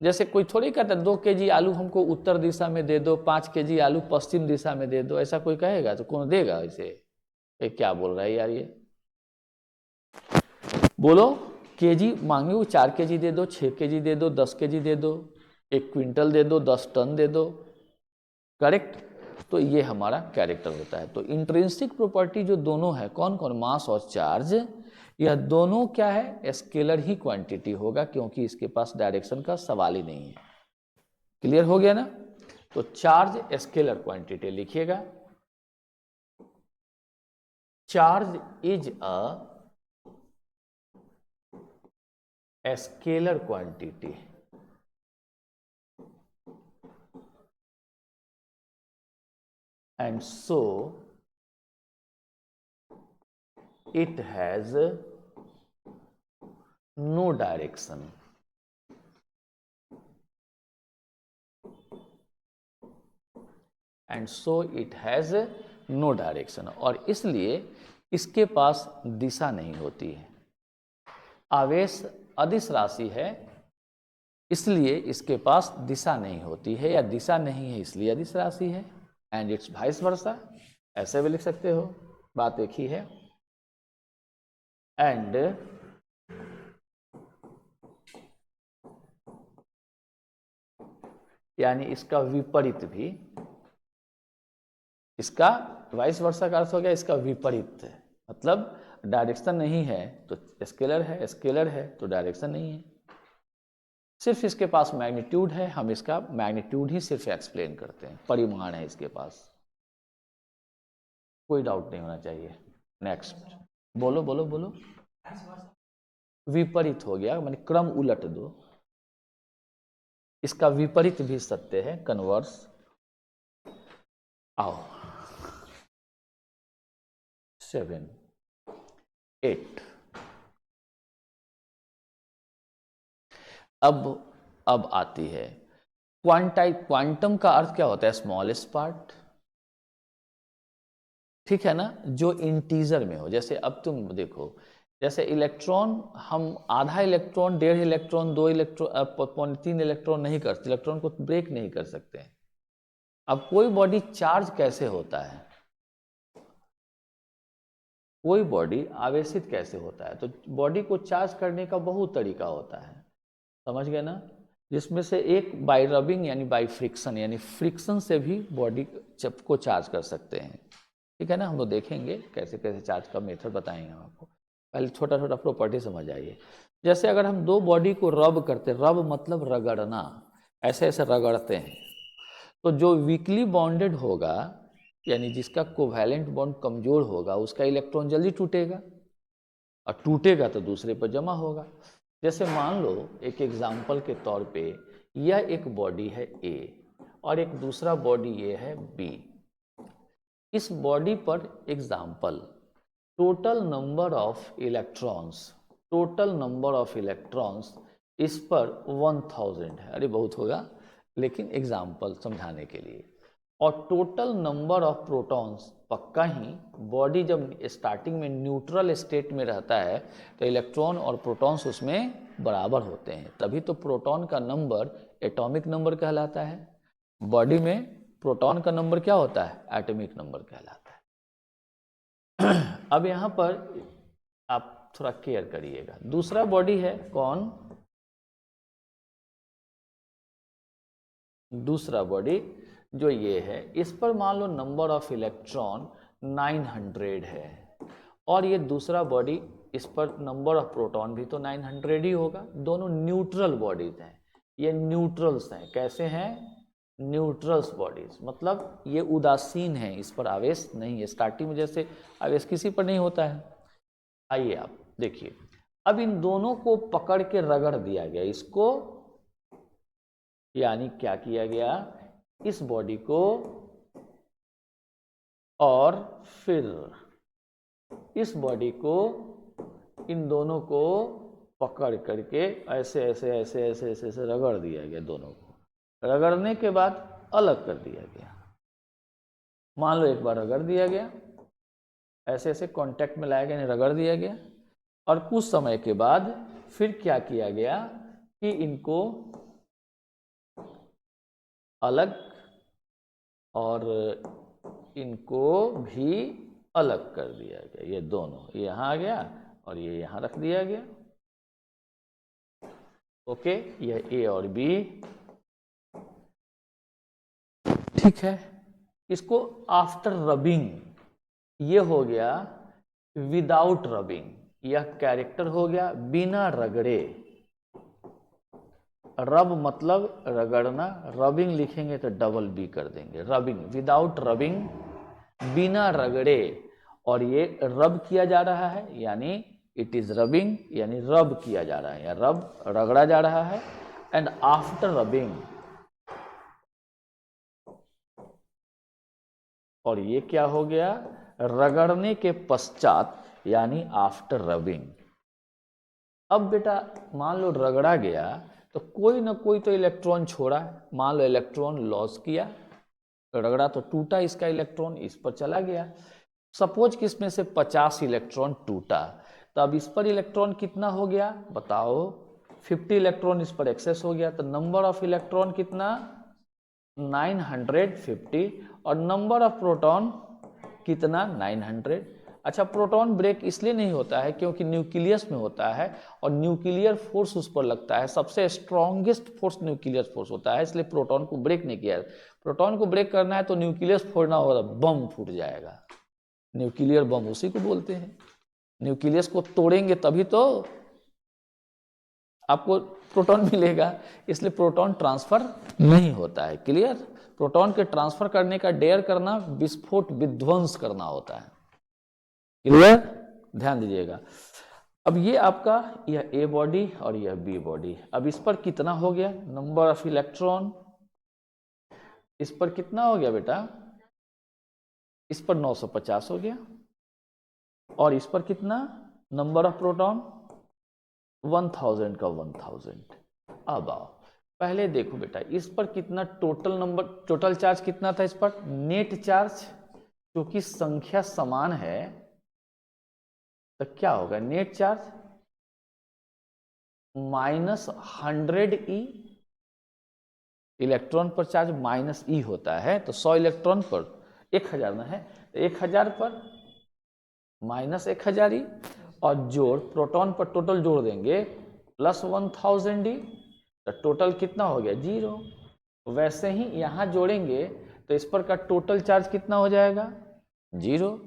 जैसे कोई थोड़ी कहता है 2 kg आलू हमको उत्तर दिशा में दे दो, 5 kg आलू पश्चिम दिशा में दे दो, ऐसा कोई कहेगा? तो कौन देगा? इसे ये क्या बोल रहा है यार ये? बोलो, केजी मांगे वो 4 केजी दे दो, 6 केजी दे दो, 10 केजी दे दो, 1 क्विंटल दे दो, 10 टन दे दो, करेक्ट? तो ये हमारा कैरेक्टर होता है। तो इंट्रिंसिक प्रॉपर्टी जो दोनों है, कौन कौन, मास और चार्ज, यह दोनों क्या है, स्केलर ही क्वांटिटी होगा, क्योंकि इसके पास डायरेक्शन का सवाल ही नहीं है। क्लियर हो गया ना? तो चार्ज स्केलर क्वांटिटी लिखिएगा, charge is a scalar quantity and so it has no direction. And so it has no direction. और इसलिए इसके पास दिशा नहीं होती है। आवेश अदिश राशि है, इसलिए इसके पास दिशा नहीं होती है, या दिशा नहीं है इसलिए अदिश राशि है। एंड इट्स वाइस वर्सा, ऐसे भी लिख सकते हो, बात एक ही है। एंड यानी इसका विपरीत भी, इसका वाइस वर्सा का अर्थ हो गया इसका विपरीत, मतलब डायरेक्शन नहीं है तो स्केलर है, स्केलर है तो डायरेक्शन नहीं है। सिर्फ इसके पास मैग्नीट्यूड है, हम इसका मैग्नीट्यूड ही सिर्फ एक्सप्लेन करते हैं, परिमाण है इसके पास, कोई डाउट नहीं होना चाहिए। नेक्स्ट, बोलो बोलो बोलो। विपरीत हो गया, माने क्रम उलट दो, इसका विपरीत भी सत्य है, कन्वर्स। आओ 7 8 अब आती है क्वांटम का अर्थ क्या होता है, स्मॉलेस्ट पार्ट, ठीक है ना, जो इंटीजर में हो। जैसे अब तुम देखो, जैसे इलेक्ट्रॉन, हम आधा इलेक्ट्रॉन, 1.5 इलेक्ट्रॉन, 2 इलेक्ट्रॉन, 3 इलेक्ट्रॉन नहीं करते, इलेक्ट्रॉन को ब्रेक नहीं कर सकते हैं। अब कोई बॉडी चार्ज कैसे होता है, कोई बॉडी आवेशित कैसे होता है, तो बॉडी को चार्ज करने का बहुत तरीका होता है, समझ गए ना? जिसमें से एक बाय रबिंग यानी बाय फ्रिक्शन, यानी फ्रिक्शन से भी बॉडी को चार्ज कर सकते हैं, ठीक है ना? हम लोग देखेंगे कैसे कैसे चार्ज का मेथड बताएंगे हम आपको, पहले छोटा छोटा प्रॉपर्टी समझ आइए। जैसे अगर हम दो बॉडी को रब करते, रब मतलब रगड़ना, ऐसे ऐसे रगड़ते हैं, तो जो वीकली बॉन्डेड होगा, यानी जिसका कोवैलेंट बॉन्ड कमजोर होगा, उसका इलेक्ट्रॉन जल्दी टूटेगा, और टूटेगा तो दूसरे पर जमा होगा। जैसे मान लो एक एग्जाम्पल के तौर पे, यह एक बॉडी है ए और एक दूसरा बॉडी ये है बी। इस बॉडी पर example total number of electrons, total number of electrons इस पर 1000 है। अरे बहुत होगा, लेकिन एग्जाम्पल समझाने के लिए। और टोटल नंबर ऑफ प्रोटॉन्स, पक्का ही बॉडी जब स्टार्टिंग में न्यूट्रल स्टेट में रहता है तो इलेक्ट्रॉन और प्रोटॉन्स उसमें बराबर होते हैं, तभी तो प्रोटॉन का नंबर एटॉमिक नंबर कहलाता है। बॉडी में प्रोटॉन का नंबर क्या होता है, एटॉमिक नंबर कहलाता है। अब यहाँ पर आप थोड़ा केयर करिएगा, दूसरा बॉडी है कौन, दूसरा बॉडी जो ये है, इस पर मान लो नंबर ऑफ इलेक्ट्रॉन 900 है, और ये दूसरा बॉडी, इस पर नंबर ऑफ प्रोटॉन भी तो 900 ही होगा। दोनों न्यूट्रल बॉडीज हैं, ये न्यूट्रल्स हैं। कैसे हैं, न्यूट्रल्स बॉडीज, मतलब ये उदासीन है, इस पर आवेश नहीं है। स्टार्टिंग में जैसे आवेश किसी पर नहीं होता है। आइए आप देखिए, अब इन दोनों को पकड़ के रगड़ दिया गया, इसको, यानी क्या किया गया, इस बॉडी को और फिर इस बॉडी को, इन दोनों को पकड़ करके ऐसे ऐसे ऐसे ऐसे ऐसे ऐसे रगड़ दिया गया। दोनों को रगड़ने के बाद अलग कर दिया गया। मान लो एक बार रगड़ दिया गया, ऐसे ऐसे कांटेक्ट में लाया गया, यानी रगड़ दिया गया, और कुछ समय के बाद फिर क्या किया गया कि इनको अलग और इनको भी अलग कर दिया गया। ये दोनों, ये यहाँ आ गया और ये यहाँ रख दिया गया। ओके, यह ए और बी, ठीक है। इसको आफ्टर रबिंग, ये हो गया विदाउट रबिंग, यह कैरेक्टर हो गया बिना रगड़े। रब मतलब रगड़ना, रबिंग लिखेंगे तो डबल बी कर देंगे, रबिंग, विदाउट रबिंग, बिना रगड़े। और ये रब किया जा रहा है यानी इट इज रबिंग, यानी रब किया जा रहा है या रब रगड़ा जा रहा है। एंड आफ्टर रबिंग, और ये क्या हो गया, रगड़ने के पश्चात यानी आफ्टर रबिंग। अब बेटा मान लो रगड़ा गया तो कोई ना कोई तो इलेक्ट्रॉन छोड़ा, मान लो इलेक्ट्रॉन लॉस किया, रगड़ा तो टूटा इसका इलेक्ट्रॉन, इस पर चला गया। सपोज कि इसमें से 50 इलेक्ट्रॉन टूटा, तो अब इस पर इलेक्ट्रॉन कितना हो गया बताओ, 50 इलेक्ट्रॉन इस पर एक्सेस हो गया, तो नंबर ऑफ इलेक्ट्रॉन कितना 950, और नंबर ऑफ प्रोटॉन कितना 900। अच्छा, प्रोटॉन ब्रेक इसलिए नहीं होता है क्योंकि न्यूक्लियस में होता है और न्यूक्लियर फोर्स उस पर लगता है, सबसे स्ट्रॉन्गेस्ट फोर्स न्यूक्लियर फोर्स होता है, इसलिए प्रोटॉन को ब्रेक नहीं किया। प्रोटॉन को ब्रेक करना है तो न्यूक्लियस फोड़ना होगा, बम फूट जाएगा, न्यूक्लियर बम उसी को बोलते हैं। न्यूक्लियस को तोड़ेंगे तभी तो आपको प्रोटॉन मिलेगा, इसलिए प्रोटॉन ट्रांसफर नहीं होता है। क्लियर? प्रोटॉन के ट्रांसफर करने का डेयर करना विस्फोट विध्वंस करना होता है। क्लियर? ध्यान दीजिएगा। अब ये आपका यह ए बॉडी और यह बी बॉडी, अब इस पर कितना हो गया नंबर ऑफ इलेक्ट्रॉन, इस पर कितना हो गया बेटा, इस पर 950 हो गया, और इस पर कितना नंबर ऑफ प्रोटॉन 1000 का 1000। अब आओ पहले देखो बेटा इस पर कितना टोटल नंबर, टोटल चार्ज कितना था इस पर, नेट चार्ज, क्योंकि संख्या समान है तो क्या होगा, नेट चार्ज -100 ई, इलेक्ट्रॉन पर चार्ज -e होता है, तो 100 इलेक्ट्रॉन पर 1000 ना है, तो 1000 पर -1000 ई, और जोड़ प्रोटॉन पर टोटल जोड़ देंगे +1000 ई, तो टोटल कितना हो गया 0। वैसे ही यहां जोड़ेंगे तो इस पर का टोटल चार्ज कितना हो जाएगा 0।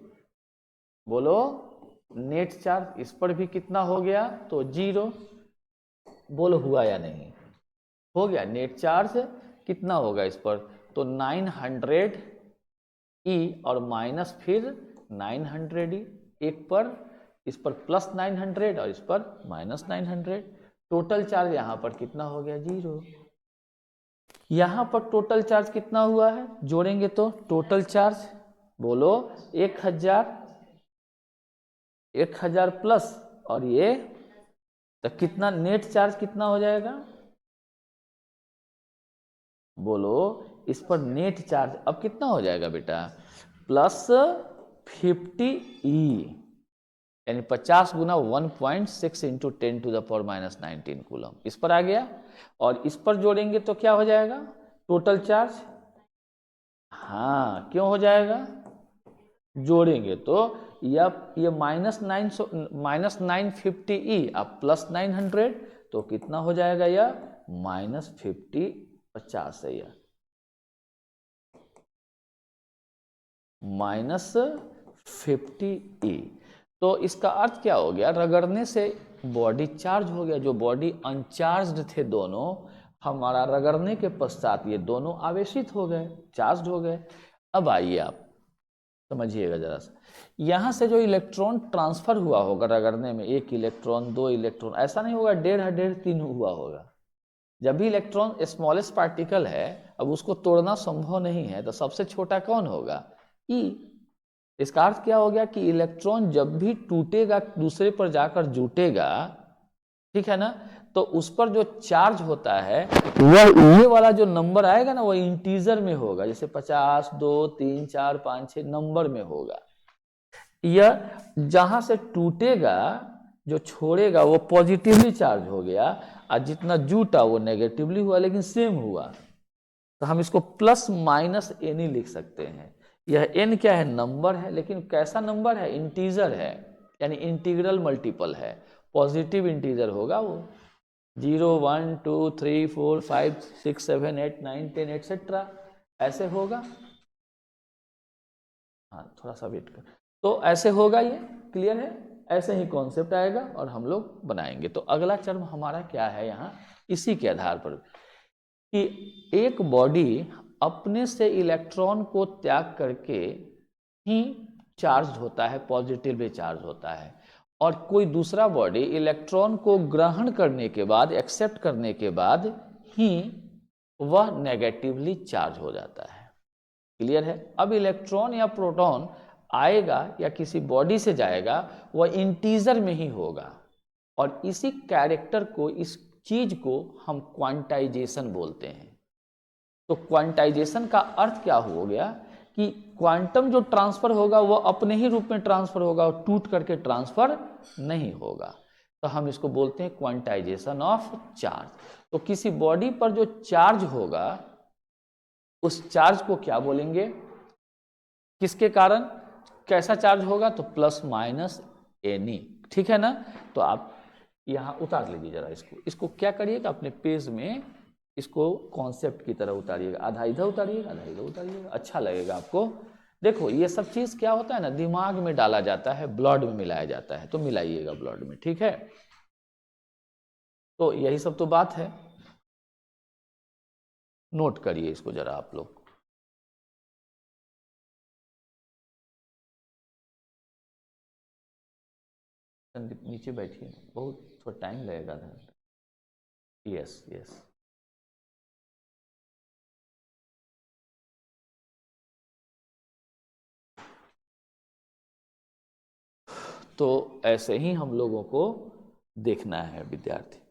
बोलो नेट चार्ज इस पर भी कितना हो गया तो 0। बोलो हुआ या नहीं, हो गया। नेट चार्ज कितना होगा इस पर तो 900 ई और माइनस फिर 900 ई, एक पर इस पर +900 और इस पर -900, टोटल चार्ज यहां पर कितना हो गया 0। यहां पर टोटल चार्ज कितना हुआ है, जोड़ेंगे तो टोटल चार्ज बोलो 1000 प्लस, और ये तो कितना नेट चार्ज कितना हो जाएगा, बोलो इस पर नेट चार्ज अब कितना हो जाएगा बेटा +50 ई, यानी 50 गुना 1.6 इंटू 10⁻⁻19 कूलम इस पर आ गया, और इस पर जोड़ेंगे तो क्या हो जाएगा टोटल चार्ज, हाँ क्यों हो जाएगा, जोड़ेंगे तो ये -950 ई अब +900, तो कितना हो जाएगा यह -50 50 है, यह -50 ई। तो इसका अर्थ क्या हो गया, रगड़ने से बॉडी चार्ज हो गया, जो बॉडी अनचार्ज्ड थे दोनों, हमारा रगड़ने के पश्चात ये दोनों आवेशित हो गए, चार्ज्ड हो गए। अब आइए आप समझिएगा जरा सा, यहाँ से जो इलेक्ट्रॉन ट्रांसफर हुआ होगा रगड़ने में, 1 इलेक्ट्रॉन 2 इलेक्ट्रॉन, ऐसा नहीं होगा 1.5 3 हुआ होगा। जब भी इलेक्ट्रॉन स्मॉलेस्ट पार्टिकल है, अब उसको तोड़ना संभव नहीं है, तो सबसे छोटा कौन होगा ई। इसका अर्थ क्या हो गया कि इलेक्ट्रॉन जब भी टूटेगा दूसरे पर जाकर जुटेगा, ठीक है ना, तो उस पर जो चार्ज होता है वह ये वाला जो नंबर आएगा ना, वह इंटीजर में होगा, जैसे 50 2 3 4 5 6 नंबर में होगा। यह जहां से टूटेगा जो छोड़ेगा वो पॉजिटिवली चार्ज हो गया, और जितना जूटा वो नेगेटिवली हुआ, लेकिन सेम हुआ, तो हम इसको ±NE लिख सकते हैं। यह n क्या है, नंबर है, लेकिन कैसा नंबर है, इंटीजर है, यानी इंटीग्रल मल्टीपल है, पॉजिटिव इंटीजर होगा वो, 0 1 2 3 4 5 6 7 8 9 10 एटसेट्रा ऐसे होगा। हाँ थोड़ा सा वेट कर, तो ऐसे होगा, ये क्लियर है, ऐसे ही कॉन्सेप्ट आएगा और हम लोग बनाएंगे। तो अगला चरण हमारा क्या है यहाँ, इसी के आधार पर कि एक बॉडी अपने से इलेक्ट्रॉन को त्याग करके ही चार्ज होता है, पॉजिटिवली चार्ज होता है, और कोई दूसरा बॉडी इलेक्ट्रॉन को ग्रहण करने के बाद, एक्सेप्ट करने के बाद ही वह नेगेटिवली चार्ज हो जाता है। क्लियर है। अब इलेक्ट्रॉन या प्रोटॉन आएगा या किसी बॉडी से जाएगा, वह इंटीजर में ही होगा, और इसी कैरेक्टर को, इस चीज को हम क्वांटाइजेशन बोलते हैं। तो क्वांटाइजेशन का अर्थ क्या हो गया कि क्वांटम जो ट्रांसफर होगा वह अपने ही रूप में ट्रांसफर होगा और टूट करके ट्रांसफर नहीं होगा। तो हम इसको बोलते हैं क्वांटाइजेशन ऑफ चार्ज। तो किसी बॉडी पर जो चार्ज होगा उस चार्ज को क्या बोलेंगे, किसके कारण कैसा चार्ज होगा, तो प्लस माइनस एनी, ठीक है ना। तो आप यहाँ उतार लीजिए जरा इसको क्या करिएगा, अपने पेज में इसको कॉन्सेप्ट की तरह उतारिएगा, आधा इधर उतारिएगा आधा इधर उतारिएगा, अच्छा लगेगा आपको। देखो ये सब चीज़ क्या होता है ना, दिमाग में डाला जाता है, ब्लड में मिलाया जाता है, तो मिलाइएगा ब्लड में, ठीक है। तो यही सब तो बात है, नोट करिए इसको जरा आप लोग। नीचे बैठिए, बहुत थोड़ा टाइम लगेगा। Yes yes. तो ऐसे ही हम लोगों को देखना है विद्यार्थी।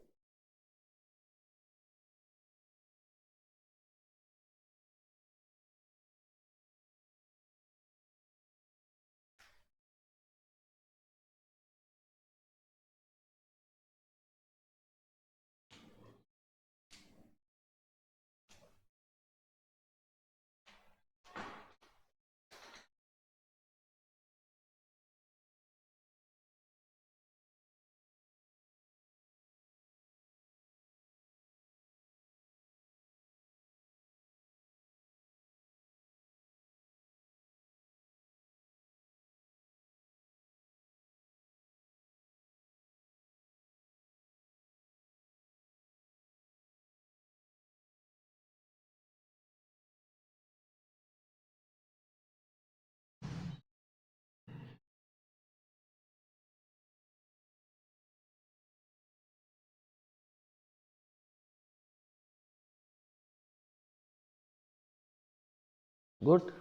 गुड,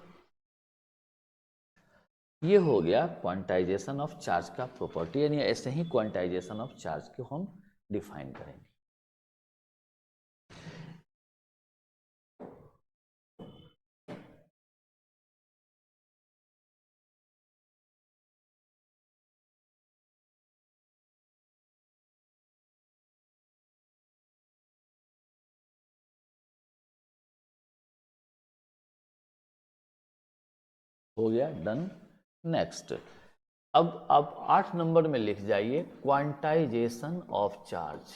ये हो गया क्वांटाइजेशन ऑफ चार्ज का प्रॉपर्टी, यानी ऐसे ही क्वांटाइजेशन ऑफ चार्ज को हम डिफाइन करेंगे। हो गया डन। नेक्स्ट, अब आप 8 नंबर में लिख जाइए quantization of charge.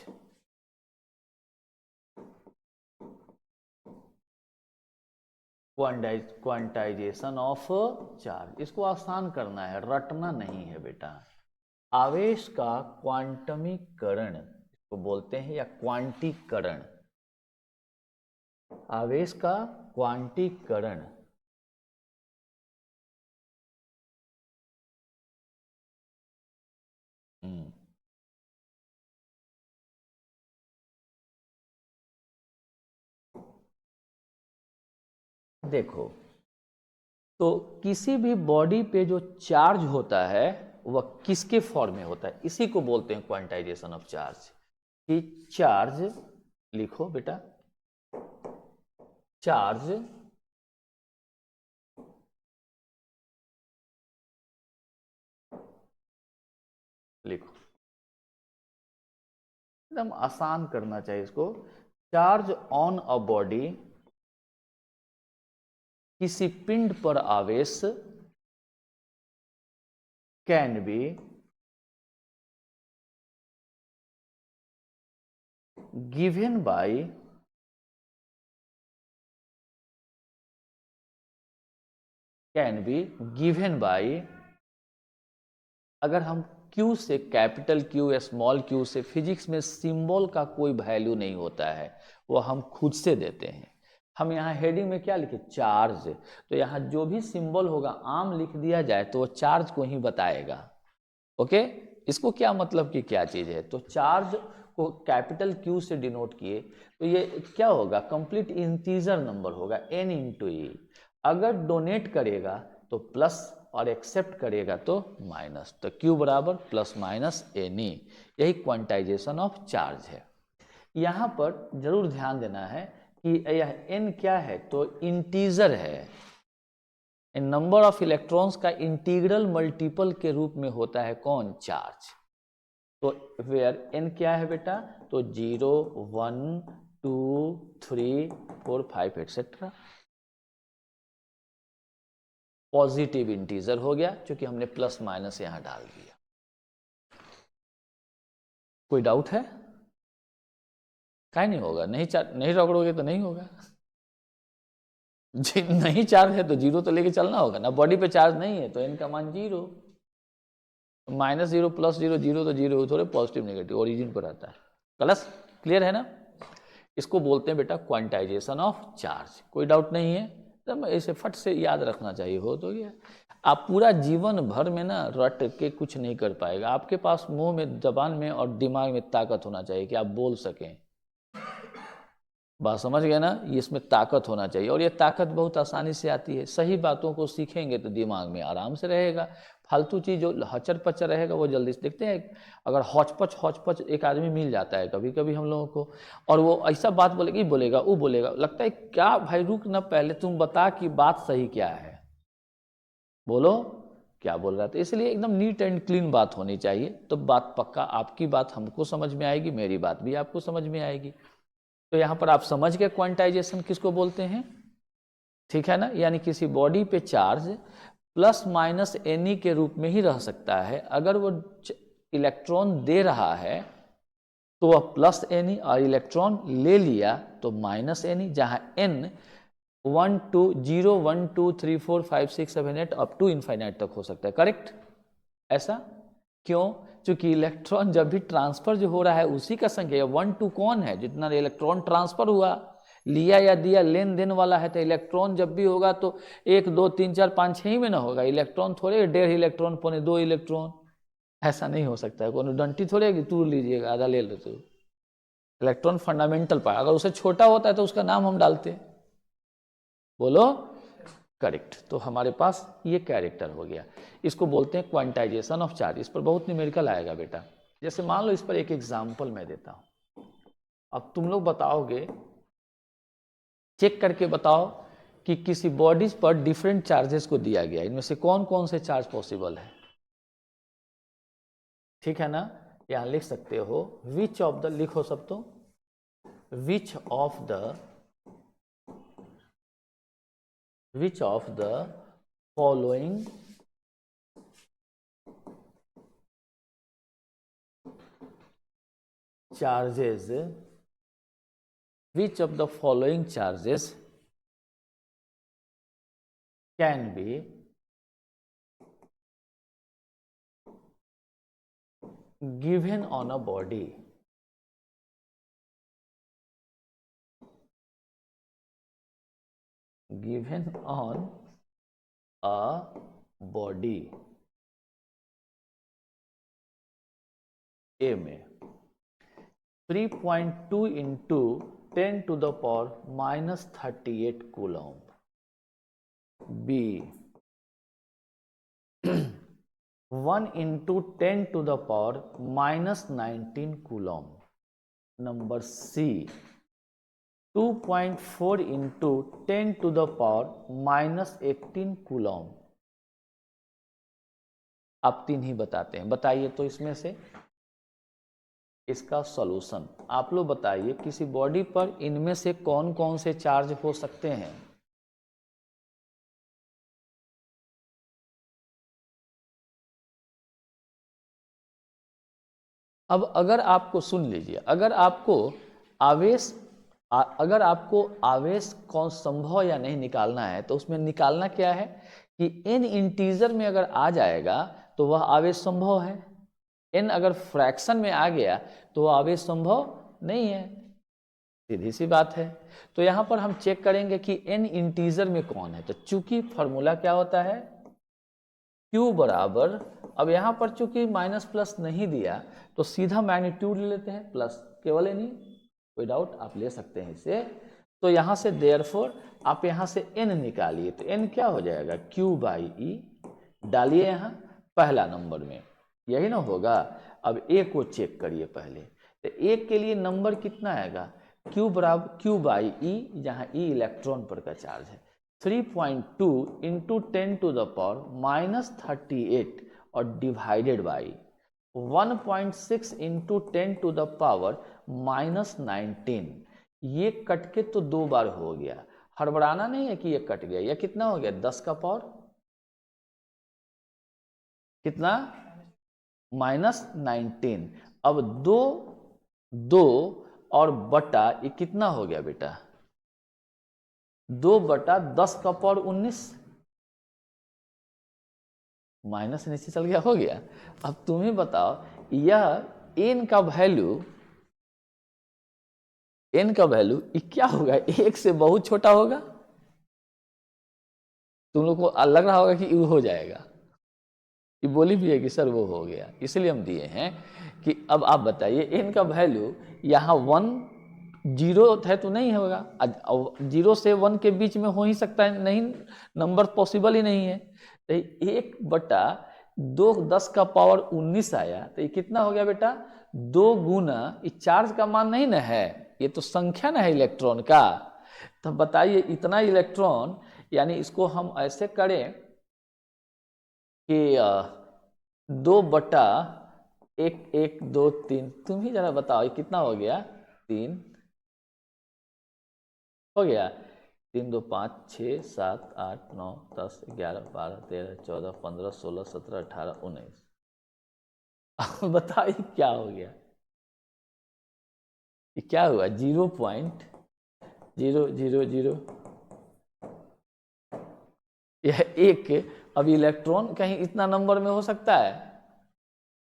Quantization of charge, इसको आसान करना है, रटना नहीं है बेटा। आवेश का क्वांटमीकरण इसको बोलते हैं, या क्वांटीकरण, आवेश का क्वांटीकरण। देखो, तो किसी भी बॉडी पे जो चार्ज होता है वह किसके फॉर्म में होता है, इसी को बोलते हैं क्वांटाइजेशन ऑफ चार्ज। कि चार्ज, लिखो बेटा, चार्ज लिखो, एकदम आसान करना चाहिए इसको। चार्ज ऑन अ बॉडी किसी पिंड पर आवेश कैन बी गिवन बाय अगर हम Q से कैपिटल Q या स्मॉल q से, फिजिक्स में सिंबल का कोई वैल्यू नहीं होता है, वो हम खुद से देते हैं। हम यहाँ हेडिंग में क्या लिखे, चार्ज, तो यहाँ जो भी सिंबल होगा आम लिख दिया जाए तो वो चार्ज को ही बताएगा। ओके, इसको क्या मतलब कि क्या चीज़ है, तो चार्ज को कैपिटल Q से डिनोट किए तो ये क्या होगा, कंप्लीट इंटीजर नंबर होगा n इंटू ई। अगर डोनेट करेगा तो प्लस और एक्सेप्ट करेगा तो माइनस, तो Q बराबर प्लस माइनस एन ई, यही क्वांटाइजेशन ऑफ चार्ज है। यहाँ पर जरूर ध्यान देना है कि यह n क्या है, तो इंटीजर है। नंबर ऑफ इलेक्ट्रॉन्स का इंटीग्रल मल्टीपल के रूप में होता है कौन, चार्ज। तो वेयर n क्या है बेटा, तो 0 1 2 3 4 5 एक्सेट्रा। पॉजिटिव इंटीजर हो गया क्योंकि हमने प्लस माइनस यहां डाल दिया। कोई डाउट है? क्या नहीं होगा, नहीं रगड़ोगे तो नहीं होगा। नहीं चार्ज है तो जीरो तो लेके चलना होगा ना, बॉडी पे चार्ज नहीं है तो n का मान 0, -0 +0 0 तो 0 थोड़े पॉजिटिव नेगेटिव ओरिजिन पर रहता है। कलस क्लियर है ना? इसको बोलते हैं बेटा क्वांटाइजेशन ऑफ चार्ज। कोई डाउट नहीं है, तब ऐसे फट से याद रखना चाहिए, हो तो गया। आप पूरा जीवन भर में ना रट के कुछ नहीं कर पाएगा। आपके पास मुंह में, जबान में और दिमाग में ताकत होना चाहिए कि आप बोल सकें। बात समझ गए ना? इसमें ताकत होना चाहिए, और ये ताकत बहुत आसानी से आती है। सही बातों को सीखेंगे तो दिमाग में आराम से रहेगा। फालतू चीज़ जो हचर पचर रहेगा वो जल्दी से, देखते हैं अगर हौच-पच एक आदमी मिल जाता है कभी कभी हम लोगों को, और वो ऐसा बात बोलेगा, ये बोलेगा वो बोलेगा, लगता है क्या भाई रुक ना, पहले तुम बता कि बात सही क्या है, बोलो क्या बोल रहा था। इसलिए एकदम नीट एंड क्लीन बात होनी चाहिए, तो बात पक्का, आपकी बात हमको समझ में आएगी, मेरी बात भी आपको समझ में आएगी। तो यहाँ पर आप समझ गए क्वांटाइजेशन किसको बोलते हैं, ठीक है ना? यानी किसी बॉडी पे चार्ज प्लस माइनस एनी के रूप में ही रह सकता है। अगर वो इलेक्ट्रॉन दे रहा है तो वह प्लस एनी, और इलेक्ट्रॉन ले लिया तो माइनस एनी, जहाँ n 1 2 0 1 2 3 4 5 6 7 8 अप टू इनफाइनाइट तक हो सकता है। करेक्ट? ऐसा क्यों? क्योंकि इलेक्ट्रॉन जब भी ट्रांसफर जो हो रहा है उसी का संख्या 1 2 कौन है, जितना इलेक्ट्रॉन ट्रांसफर हुआ, लिया या दिया, लेन देन वाला है। तो इलेक्ट्रॉन जब भी होगा तो 1 2 3 4 5 6 ही में ना होगा। इलेक्ट्रॉन थोड़े 1.5 इलेक्ट्रॉन पौने 2 इलेक्ट्रॉन, ऐसा नहीं हो सकता है। कोनो डंटी थोड़े कि तू लीजिएगा आधा ले लेते हो। इलेक्ट्रॉन फंडामेंटल पार्ट, अगर उससे छोटा होता है तो उसका नाम हम डालते हैं, बोलो करेक्ट। तो हमारे पास ये कैरेक्टर हो गया, इसको बोलते हैं क्वांटाइजेशन ऑफ चार्ज। इस पर बहुत न्यूमेरिकल आएगा बेटा। जैसे मान लो इस पर एक एग्जांपल मैं देता हूं, अब तुम लोग बताओगे, चेक करके बताओ कि किसी बॉडीज पर डिफरेंट चार्जेस को दिया गया, इनमें से कौन कौन से चार्ज पॉसिबल है, ठीक है ना? यहां लिख सकते हो विच ऑफ द, लिखो सब तो, which of the following charges, which of the following charges can be given on a body, given on a body A में 3.2 into 10 to the power minus 38 coulomb, B 1 into 10 to the power minus 19 coulomb, number C 2.4 into 10 to the power minus 18 coulomb. आप तीन ही बताते हैं, बताइए तो इसमें से इसका सॉल्यूशन आप लोग बताइए। किसी बॉडी पर इनमें से कौन कौन से चार्ज हो सकते हैं? अब अगर आपको सुन लीजिए, अगर आपको आवेश कौन संभव या नहीं निकालना है, तो उसमें निकालना क्या है कि n इंटीजर में अगर आ जाएगा तो वह आवेश संभव है, n अगर फ्रैक्शन में आ गया तो वह आवेश संभव नहीं है, सीधी सी बात है। तो यहाँ पर हम चेक करेंगे कि n इंटीजर में कौन है। तो चूंकि फॉर्मूला क्या होता है, Q बराबर, अब यहाँ पर चूंकि माइनस प्लस नहीं दिया तो सीधा मैग्नीट्यूड ले लेते हैं, प्लस केवल एन, विदाउट आप ले सकते हैं इसे। तो यहाँ से देयरफॉर आप यहाँ से n निकालिए, तो n क्या हो जाएगा, Q बाई ई, डालिए यहाँ पहला नंबर में, यही ना होगा। अब a को चेक करिए पहले, तो a के लिए नंबर कितना आएगा, Q बराबर Q बाई ई, जहाँ e इलेक्ट्रॉन पर का चार्ज है, 3.2 into 10 to the power minus 38 और divided by 1.6 into 10 to the power minus 19। ये कट के तो 2 बार हो गया, हड़बड़ाना नहीं है कि ये कट गया। ये कितना हो गया, 10 का पावर कितना, माइनस 19। अब 2 और बटा ये कितना हो गया बेटा, 2 बटा 10 का पावर 19, माइनस नीचे चल गया, हो गया। अब तुम ही बताओ, यह n का वैल्यू क्या होगा, 1 से बहुत छोटा होगा। तुम लोग को लग रहा होगा कि यू हो जाएगा, ये बोली भी है कि सर वो हो गया, इसलिए हम दिए हैं कि अब आप बताइए n का वैल्यू यहाँ 1 0 है तो नहीं होगा, 0 से 1 के बीच में हो ही सकता है, नहीं नंबर पॉसिबल ही नहीं है। तो 1 बटा 2 10 का पावर 19 आया, तो ये कितना हो गया बेटा, 2 गुना, ये चार्ज का मान नहीं ना है, ये तो संख्या ना है इलेक्ट्रॉन का। तो बताइए इतना इलेक्ट्रॉन, यानी इसको हम ऐसे करें कि 2 बटा 1 1 2 3, तुम ही जरा बताओ ये कितना हो गया, 3 हो गया, 3 2 5 6 7 8 9 10 11 12 13 14 15 16 17 18 19। बताइए क्या हो गया, ये क्या हुआ, 0.0000। यह एक, अब इलेक्ट्रॉन कहीं इतना नंबर में हो सकता है,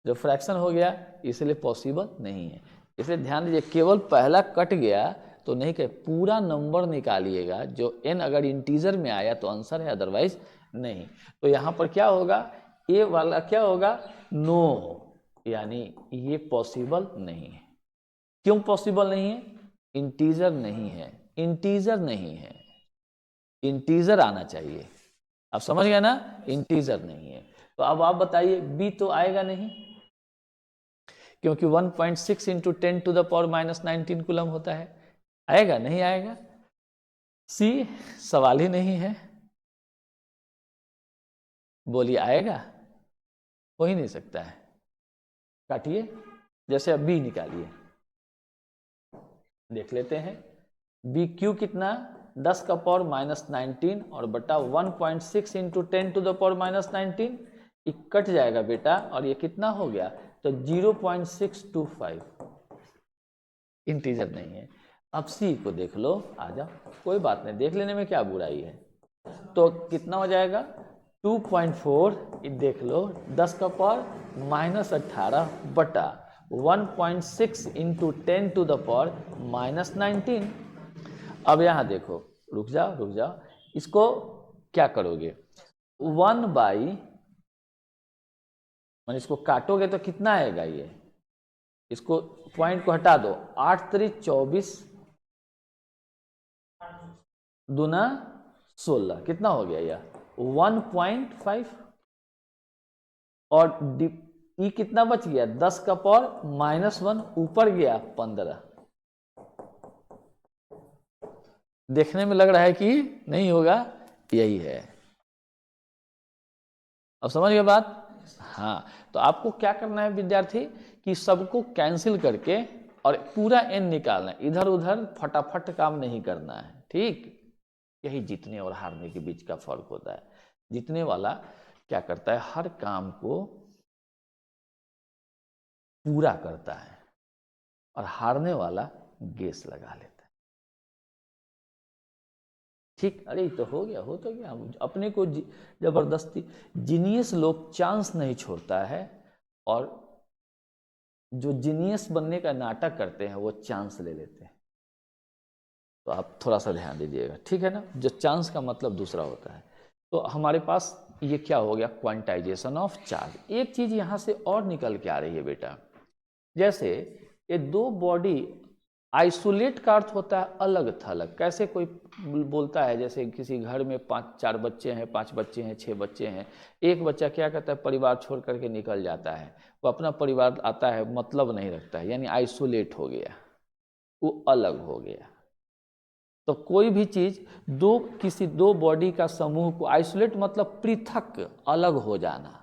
जो फ्रैक्शन हो गया, इसलिए पॉसिबल नहीं है। इसलिए ध्यान दीजिए, केवल पहला कट गया तो नहीं कहे, पूरा नंबर निकालिएगा, जो n अगर इंटीजर में आया तो आंसर है, अदरवाइज नहीं। तो यहाँ पर क्या होगा, ए वाला क्या होगा, नो, यानी ये पॉसिबल नहीं है। क्यों पॉसिबल नहीं है, इंटीजर नहीं है, इंटीजर नहीं है, इंटीजर आना चाहिए, आप समझ गए ना, इंटीजर नहीं है। तो अब आप बताइए, बी तो आएगा नहीं, क्योंकि 1.6 into 10 to the power minus 19 coulomb होता है, आएगा नहीं आएगा। सी सवाल ही नहीं है, बोलिए आएगा, हो ही नहीं सकता है, काटिए, जैसे अब बी निकालिए, देख लेते हैं। बी क्यू कितना, 10 का पावर माइनस 19 और बटा 1.6 into 10 to the power minus 19, ये कट जाएगा बेटा, और ये कितना हो गया, तो 0.625, इंटीजर नहीं है। अब सी को देख लो, आ जाओ, कोई बात नहीं, देख लेने में क्या बुराई है। तो कितना हो जाएगा, 2.4, देख लो, 10 का पावर माइनस 18 बटा 1.6 into 10 to the power minus 19। अब यहाँ देखो, रुक जाओ, इसको क्या करोगे, 1 बाई, मैंने इसको काटोगे तो कितना आएगा, ये इसको पॉइंट को हटा दो, 8 3 24 दूना 16, कितना हो गया यह 1.5, और ई कितना बच गया, 10 का पावर माइनस 1, ऊपर गया 15। देखने में लग रहा है कि नहीं होगा, यही है, अब समझ गए बात। हाँ, तो आपको क्या करना है विद्यार्थी, कि सबको कैंसिल करके और पूरा n निकालना है, इधर उधर फटाफट काम नहीं करना है, ठीक। यही जीतने और हारने के बीच का फर्क होता है। जीतने वाला क्या करता है, हर काम को पूरा करता है और हारने वाला गेस लगा लेता है। ठीक, अरे तो हो गया, हो तो गया। अपने को जबरदस्ती, जीनियस लोग चांस नहीं छोड़ता है, और जो जीनियस बनने का नाटक करते हैं वो चांस ले लेते हैं। तो आप थोड़ा सा ध्यान दीजिएगा, ठीक है ना। जो चांस का मतलब दूसरा होता है। तो हमारे पास ये क्या हो गया, क्वांटाइजेशन ऑफ चार्ज। एक चीज यहां से और निकल के आ रही है बेटा, जैसे ये दो बॉडी, आइसोलेट का अर्थ होता है अलग थलग। कैसे कोई बोलता है, जैसे किसी घर में 4 बच्चे हैं, 5 बच्चे हैं, 6 बच्चे हैं, एक बच्चा क्या करता है, परिवार छोड़ करके निकल जाता है, वो अपना परिवार आता है, मतलब नहीं रखता है, यानी आइसोलेट हो गया, वो अलग हो गया। तो कोई भी चीज किसी दो बॉडी का समूह को, आइसोलेट मतलब पृथक, अलग हो जाना।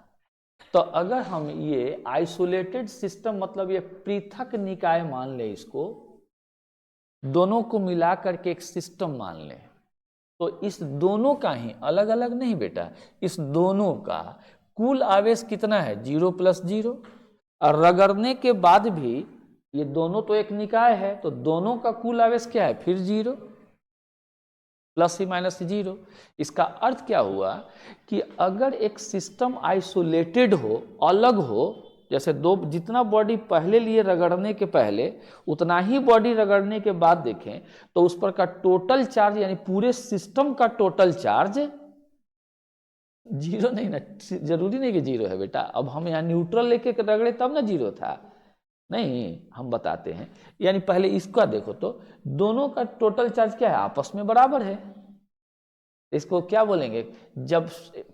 तो अगर हम ये आइसोलेटेड सिस्टम मतलब ये पृथक निकाय मान ले, इसको दोनों को मिला करके एक सिस्टम मान ले, तो इस दोनों का ही, अलग अलग नहीं बेटा, इस दोनों का कुल आवेश कितना है, 0 + 0। और रगड़ने के बाद भी ये दोनों तो एक निकाय है, तो दोनों का कुल आवेश क्या है, फिर 0 ± 0। इसका अर्थ क्या हुआ कि अगर एक सिस्टम आइसोलेटेड हो, अलग हो, जैसे जितना बॉडी पहले लिए रगड़ने के पहले, उतना ही बॉडी रगड़ने के बाद देखें तो उस पर का टोटल चार्ज, यानी पूरे सिस्टम का टोटल चार्ज 0 नहीं ना, जरूरी नहीं कि 0 है बेटा। अब हम यहाँ न्यूट्रल लेके रगड़े तब ना 0 था, नहीं, हम बताते हैं। यानी पहले इसका देखो तो दोनों का टोटल चार्ज क्या है, आपस में बराबर है। इसको क्या बोलेंगे, जब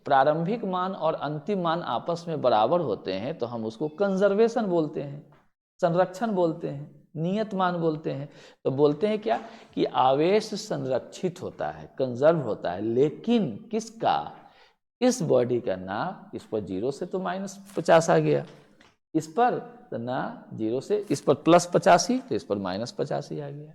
प्रारंभिक मान और अंतिम मान आपस में बराबर होते हैं तो हम उसको कंजर्वेशन बोलते हैं, संरक्षण बोलते हैं, नियत मान बोलते हैं। तो बोलते हैं क्या कि आवेश संरक्षित होता है, कंजर्व होता है, लेकिन किसका, इस बॉडी का ना, इस पर 0 से तो -50 आ गया, इस पर तो ना 0 से, इस पर +85 तो इस पर -85 आ गया,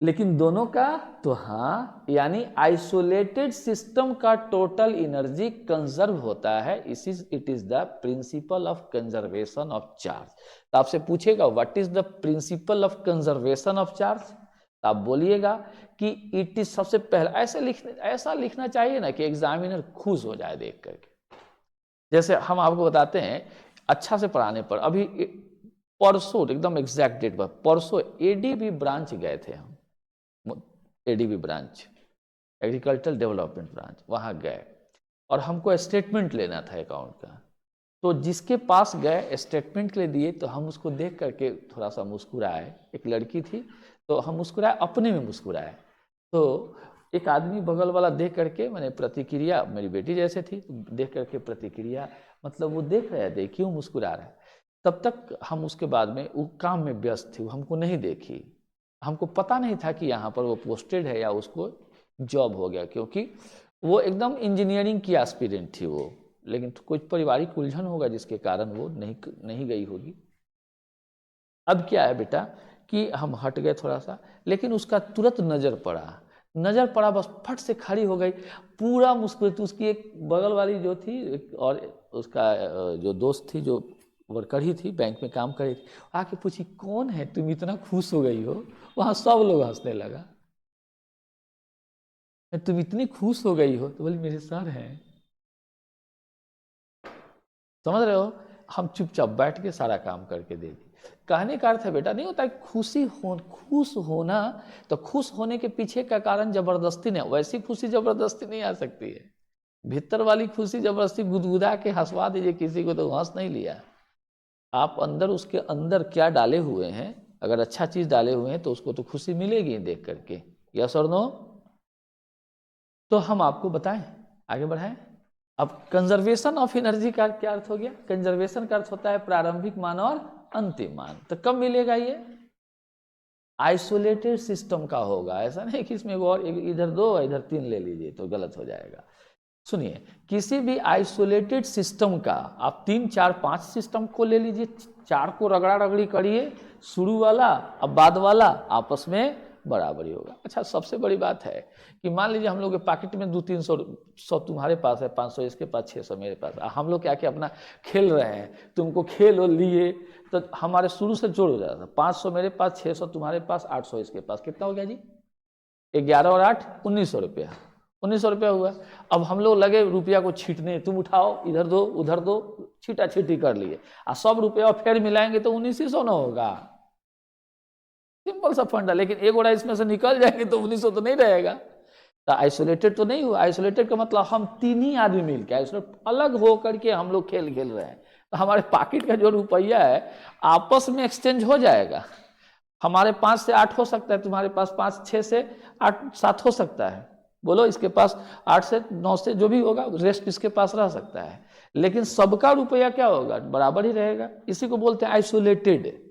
लेकिन दोनों का तो हाँ, यानी आइसोलेटेड सिस्टम का टोटल एनर्जी कंजर्व होता है। It is the principle of conservation of charge. तो आपसे पूछेगा what is the principle of conservation of charge, तो आप बोलिएगा कि इट इज, सबसे पहला ऐसा लिखना चाहिए ना कि एग्जामिनर खुश हो जाए देख करके। जैसे हम आपको बताते हैं अच्छा से पढ़ाने पर, अभी परसों एकदम एग्जैक्ट डेट पर, परसों एडीबी ब्रांच गए थे हम, ADB branch, agricultural development branch, वहाँ गए और हमको स्टेटमेंट लेना था अकाउंट का। तो जिसके पास गए स्टेटमेंट के लिए दिए, तो हम उसको देख करके थोड़ा सा मुस्कुराए। एक लड़की थी, तो हम मुस्कुराए, अपने में मुस्कुराए। तो एक आदमी बगल वाला देख करके, मैंने प्रतिक्रिया, मेरी बेटी जैसे थी, तो देख करके प्रतिक्रिया, मतलब वो देख रहे थे क्यों मुस्कुरा रहा है। तब तक हम उसके बाद में वो काम में व्यस्त थी, वो हमको नहीं देखी, हमको पता नहीं था कि यहाँ पर वो पोस्टेड है या उसको जॉब हो गया, क्योंकि वो एकदम इंजीनियरिंग की एस्पिरेंट थी वो, लेकिन तो कुछ पारिवारिक उलझन होगा जिसके कारण वो नहीं गई होगी। अब क्या है बेटा कि हम हट गए थोड़ा सा, लेकिन उसका तुरंत नज़र पड़ा, बस फट से खड़ी हो गई, पूरा मुस्कुराती। उसकी एक बगल वाली जो थी और उसका जो दोस्त थी, जो वर्कर ही थी, बैंक में काम कर रही थी, आके पूछी कौन है, तुम इतना खुश हो गई हो। वहाँ सब लोग हंसने लगा, तुम इतनी खुश हो गई हो, तो बोली मेरे सर हैं। समझ रहे हो, हम चुपचाप बैठ के सारा काम करके दे दी। कहने का अर्थ है बेटा, नहीं होता है खुश होना, तो खुश होने के पीछे का कारण जबरदस्ती नहीं, वैसी खुशी जबरदस्ती नहीं आ सकती है। भीतर वाली खुशी जबरदस्ती गुदगुदा के हंसवा दीजिए किसी को, तो हंस नहीं लिया। आप अंदर, उसके अंदर क्या डाले हुए हैं, अगर अच्छा चीज डाले हुए हैं तो उसको तो खुशी मिलेगी देख करके, यस और नो। तो हम आपको बताएं, आगे बढ़ाएं। अब कंजर्वेशन ऑफ एनर्जी का क्या अर्थ हो गया, कंजर्वेशन का अर्थ होता है प्रारंभिक मान और अंतिम मान। तो कब मिलेगा ये, आइसोलेटेड सिस्टम का होगा, ऐसा नहीं कि इसमें और इधर 2 इधर 3 ले लीजिए तो गलत हो जाएगा। सुनिए, किसी भी आइसोलेटेड सिस्टम का आप 3, 4, 5 सिस्टम को ले लीजिए, 4 को रगड़ा रगड़ी करिए, शुरू वाला अब बाद वाला आपस में बराबरी होगा। अच्छा, सबसे बड़ी बात है कि मान लीजिए हम लोग के पॉकेट में 200-300 तुम्हारे पास है, 500 इसके पास, 600 मेरे पास, हम लोग क्या क्या अपना खेल रहे हैं, तुमको खेल लिए तो हमारे शुरू से जोड़ हो जाता था, 500 मेरे पास, 600 तुम्हारे पास, 800 इसके पास, कितना हो गया जी? 11 और 8 1900 रुपया, 1900 रुपया हुआ। अब हम लोग लगे रुपया को छींटने, तुम उठाओ, इधर दो उधर दो, छीटा छीटी कर लिए, और सब रुपया फिर मिलाएंगे तो 1900 ना होगा। सिंपल सा फंडा। लेकिन एक बड़ा इसमें से निकल जाएंगे तो 1900 तो नहीं रहेगा। तो आइसोलेटेड तो नहीं हुआ। आइसोलेटेड का मतलब हम 3 ही आदमी मिलकर आइसोलेट अलग हो करके हम लोग खेल खेल रहे हैं, तो हमारे पॉकेट का जो रुपया है आपस में एक्सचेंज हो जाएगा। हमारे 5 से 8 हो सकता है, तुम्हारे पास 5 6 से 8 7 हो सकता है, बोलो इसके पास 8 से 9 से जो भी होगा, रेस्ट इसके पास रह सकता है, लेकिन सबका रुपया क्या होगा? बराबर ही रहेगा। इसी को बोलते हैं आइसोलेटेड।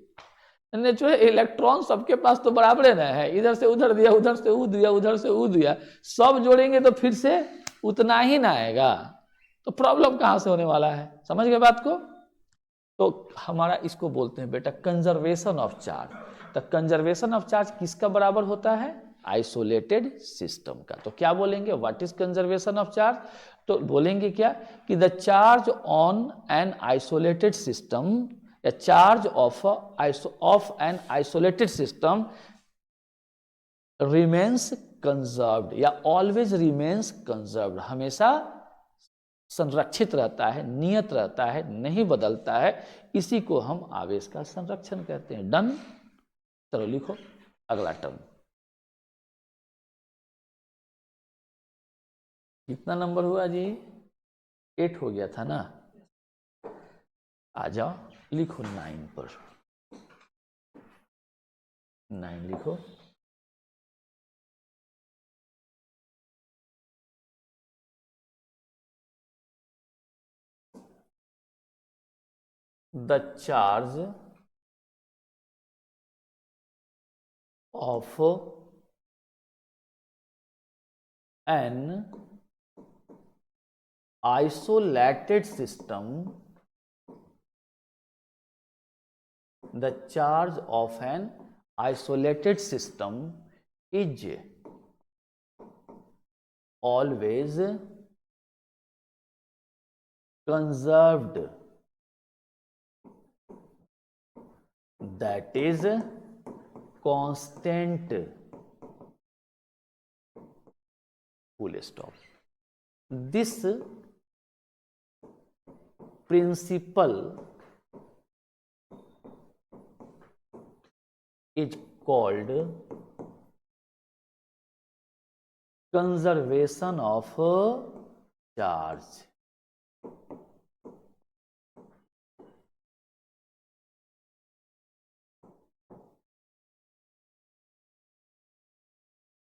जो है इलेक्ट्रॉन सबके पास तो बराबर ना है, इधर से उधर दिया, उधर से ऊ दिया, उधर से ऊ दिया, सब जोड़ेंगे तो फिर से उतना ही ना आएगा, तो प्रॉब्लम कहाँ से होने वाला है? समझ गए बात को? तो हमारा इसको बोलते हैं बेटा कंजर्वेशन ऑफ चार्ज। तो कंजर्वेशन ऑफ चार्ज किसका बराबर होता है? आइसोलेटेड सिस्टम का। तो क्या बोलेंगे? What is conservation of charge? तो बोलेंगे क्या कि the charge on an isolated system, a charge of an isolated system remains conserved या always remains conserved, हमेशा संरक्षित रहता है, नियत रहता है, नहीं बदलता है। इसी को हम आवेश का संरक्षण कहते हैं। डन? चलो लिखो अगला टर्म। कितना नंबर हुआ जी? 8 हो गया था ना। आ जाओ, लिखो 9 पर। 9 लिखो। The charge of an isolated system, the charge of an isolated system is always conserved, that is constant, full stop. This principle is called conservation of charge.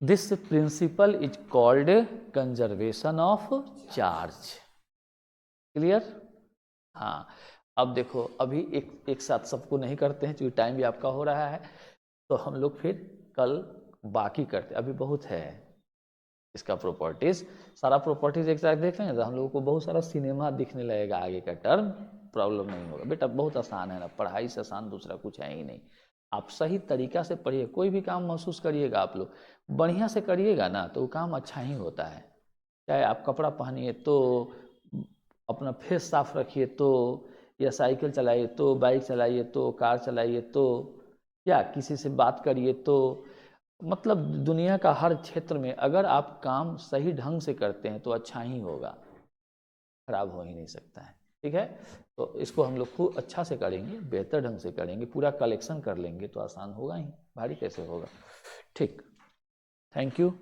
This principle is called conservation of charge. Clear? हाँ, अब देखो, अभी एक साथ सबको नहीं करते हैं क्योंकि टाइम भी आपका हो रहा है, तो हम लोग फिर कल बाकी करते हैं। अभी बहुत है इसका प्रॉपर्टीज, सारा प्रॉपर्टीज एक साथ देख लेंगे तो हम लोगों को बहुत सारा सिनेमा दिखने लगेगा। आगे का टर्म प्रॉब्लम नहीं होगा बेटा, बहुत आसान है ना, पढ़ाई से आसान दूसरा कुछ है ही नहीं। आप सही तरीका से पढ़िए, कोई भी काम महसूस करिएगा, आप लोग बढ़िया से करिएगा ना तो वो काम अच्छा ही होता है। चाहे आप कपड़ा पहनिए तो, अपना फेस साफ रखिए तो, या साइकिल चलाइए तो, बाइक चलाइए तो, कार चलाइए तो, या किसी से बात करिए तो, मतलब दुनिया का हर क्षेत्र में अगर आप काम सही ढंग से करते हैं तो अच्छा ही होगा, खराब हो ही नहीं सकता है। ठीक है, तो इसको हम लोग खूब अच्छा से करेंगे, बेहतर ढंग से करेंगे, पूरा कलेक्शन कर लेंगे तो आसान होगा ही, भारी कैसे होगा। ठीक, थैंक यू।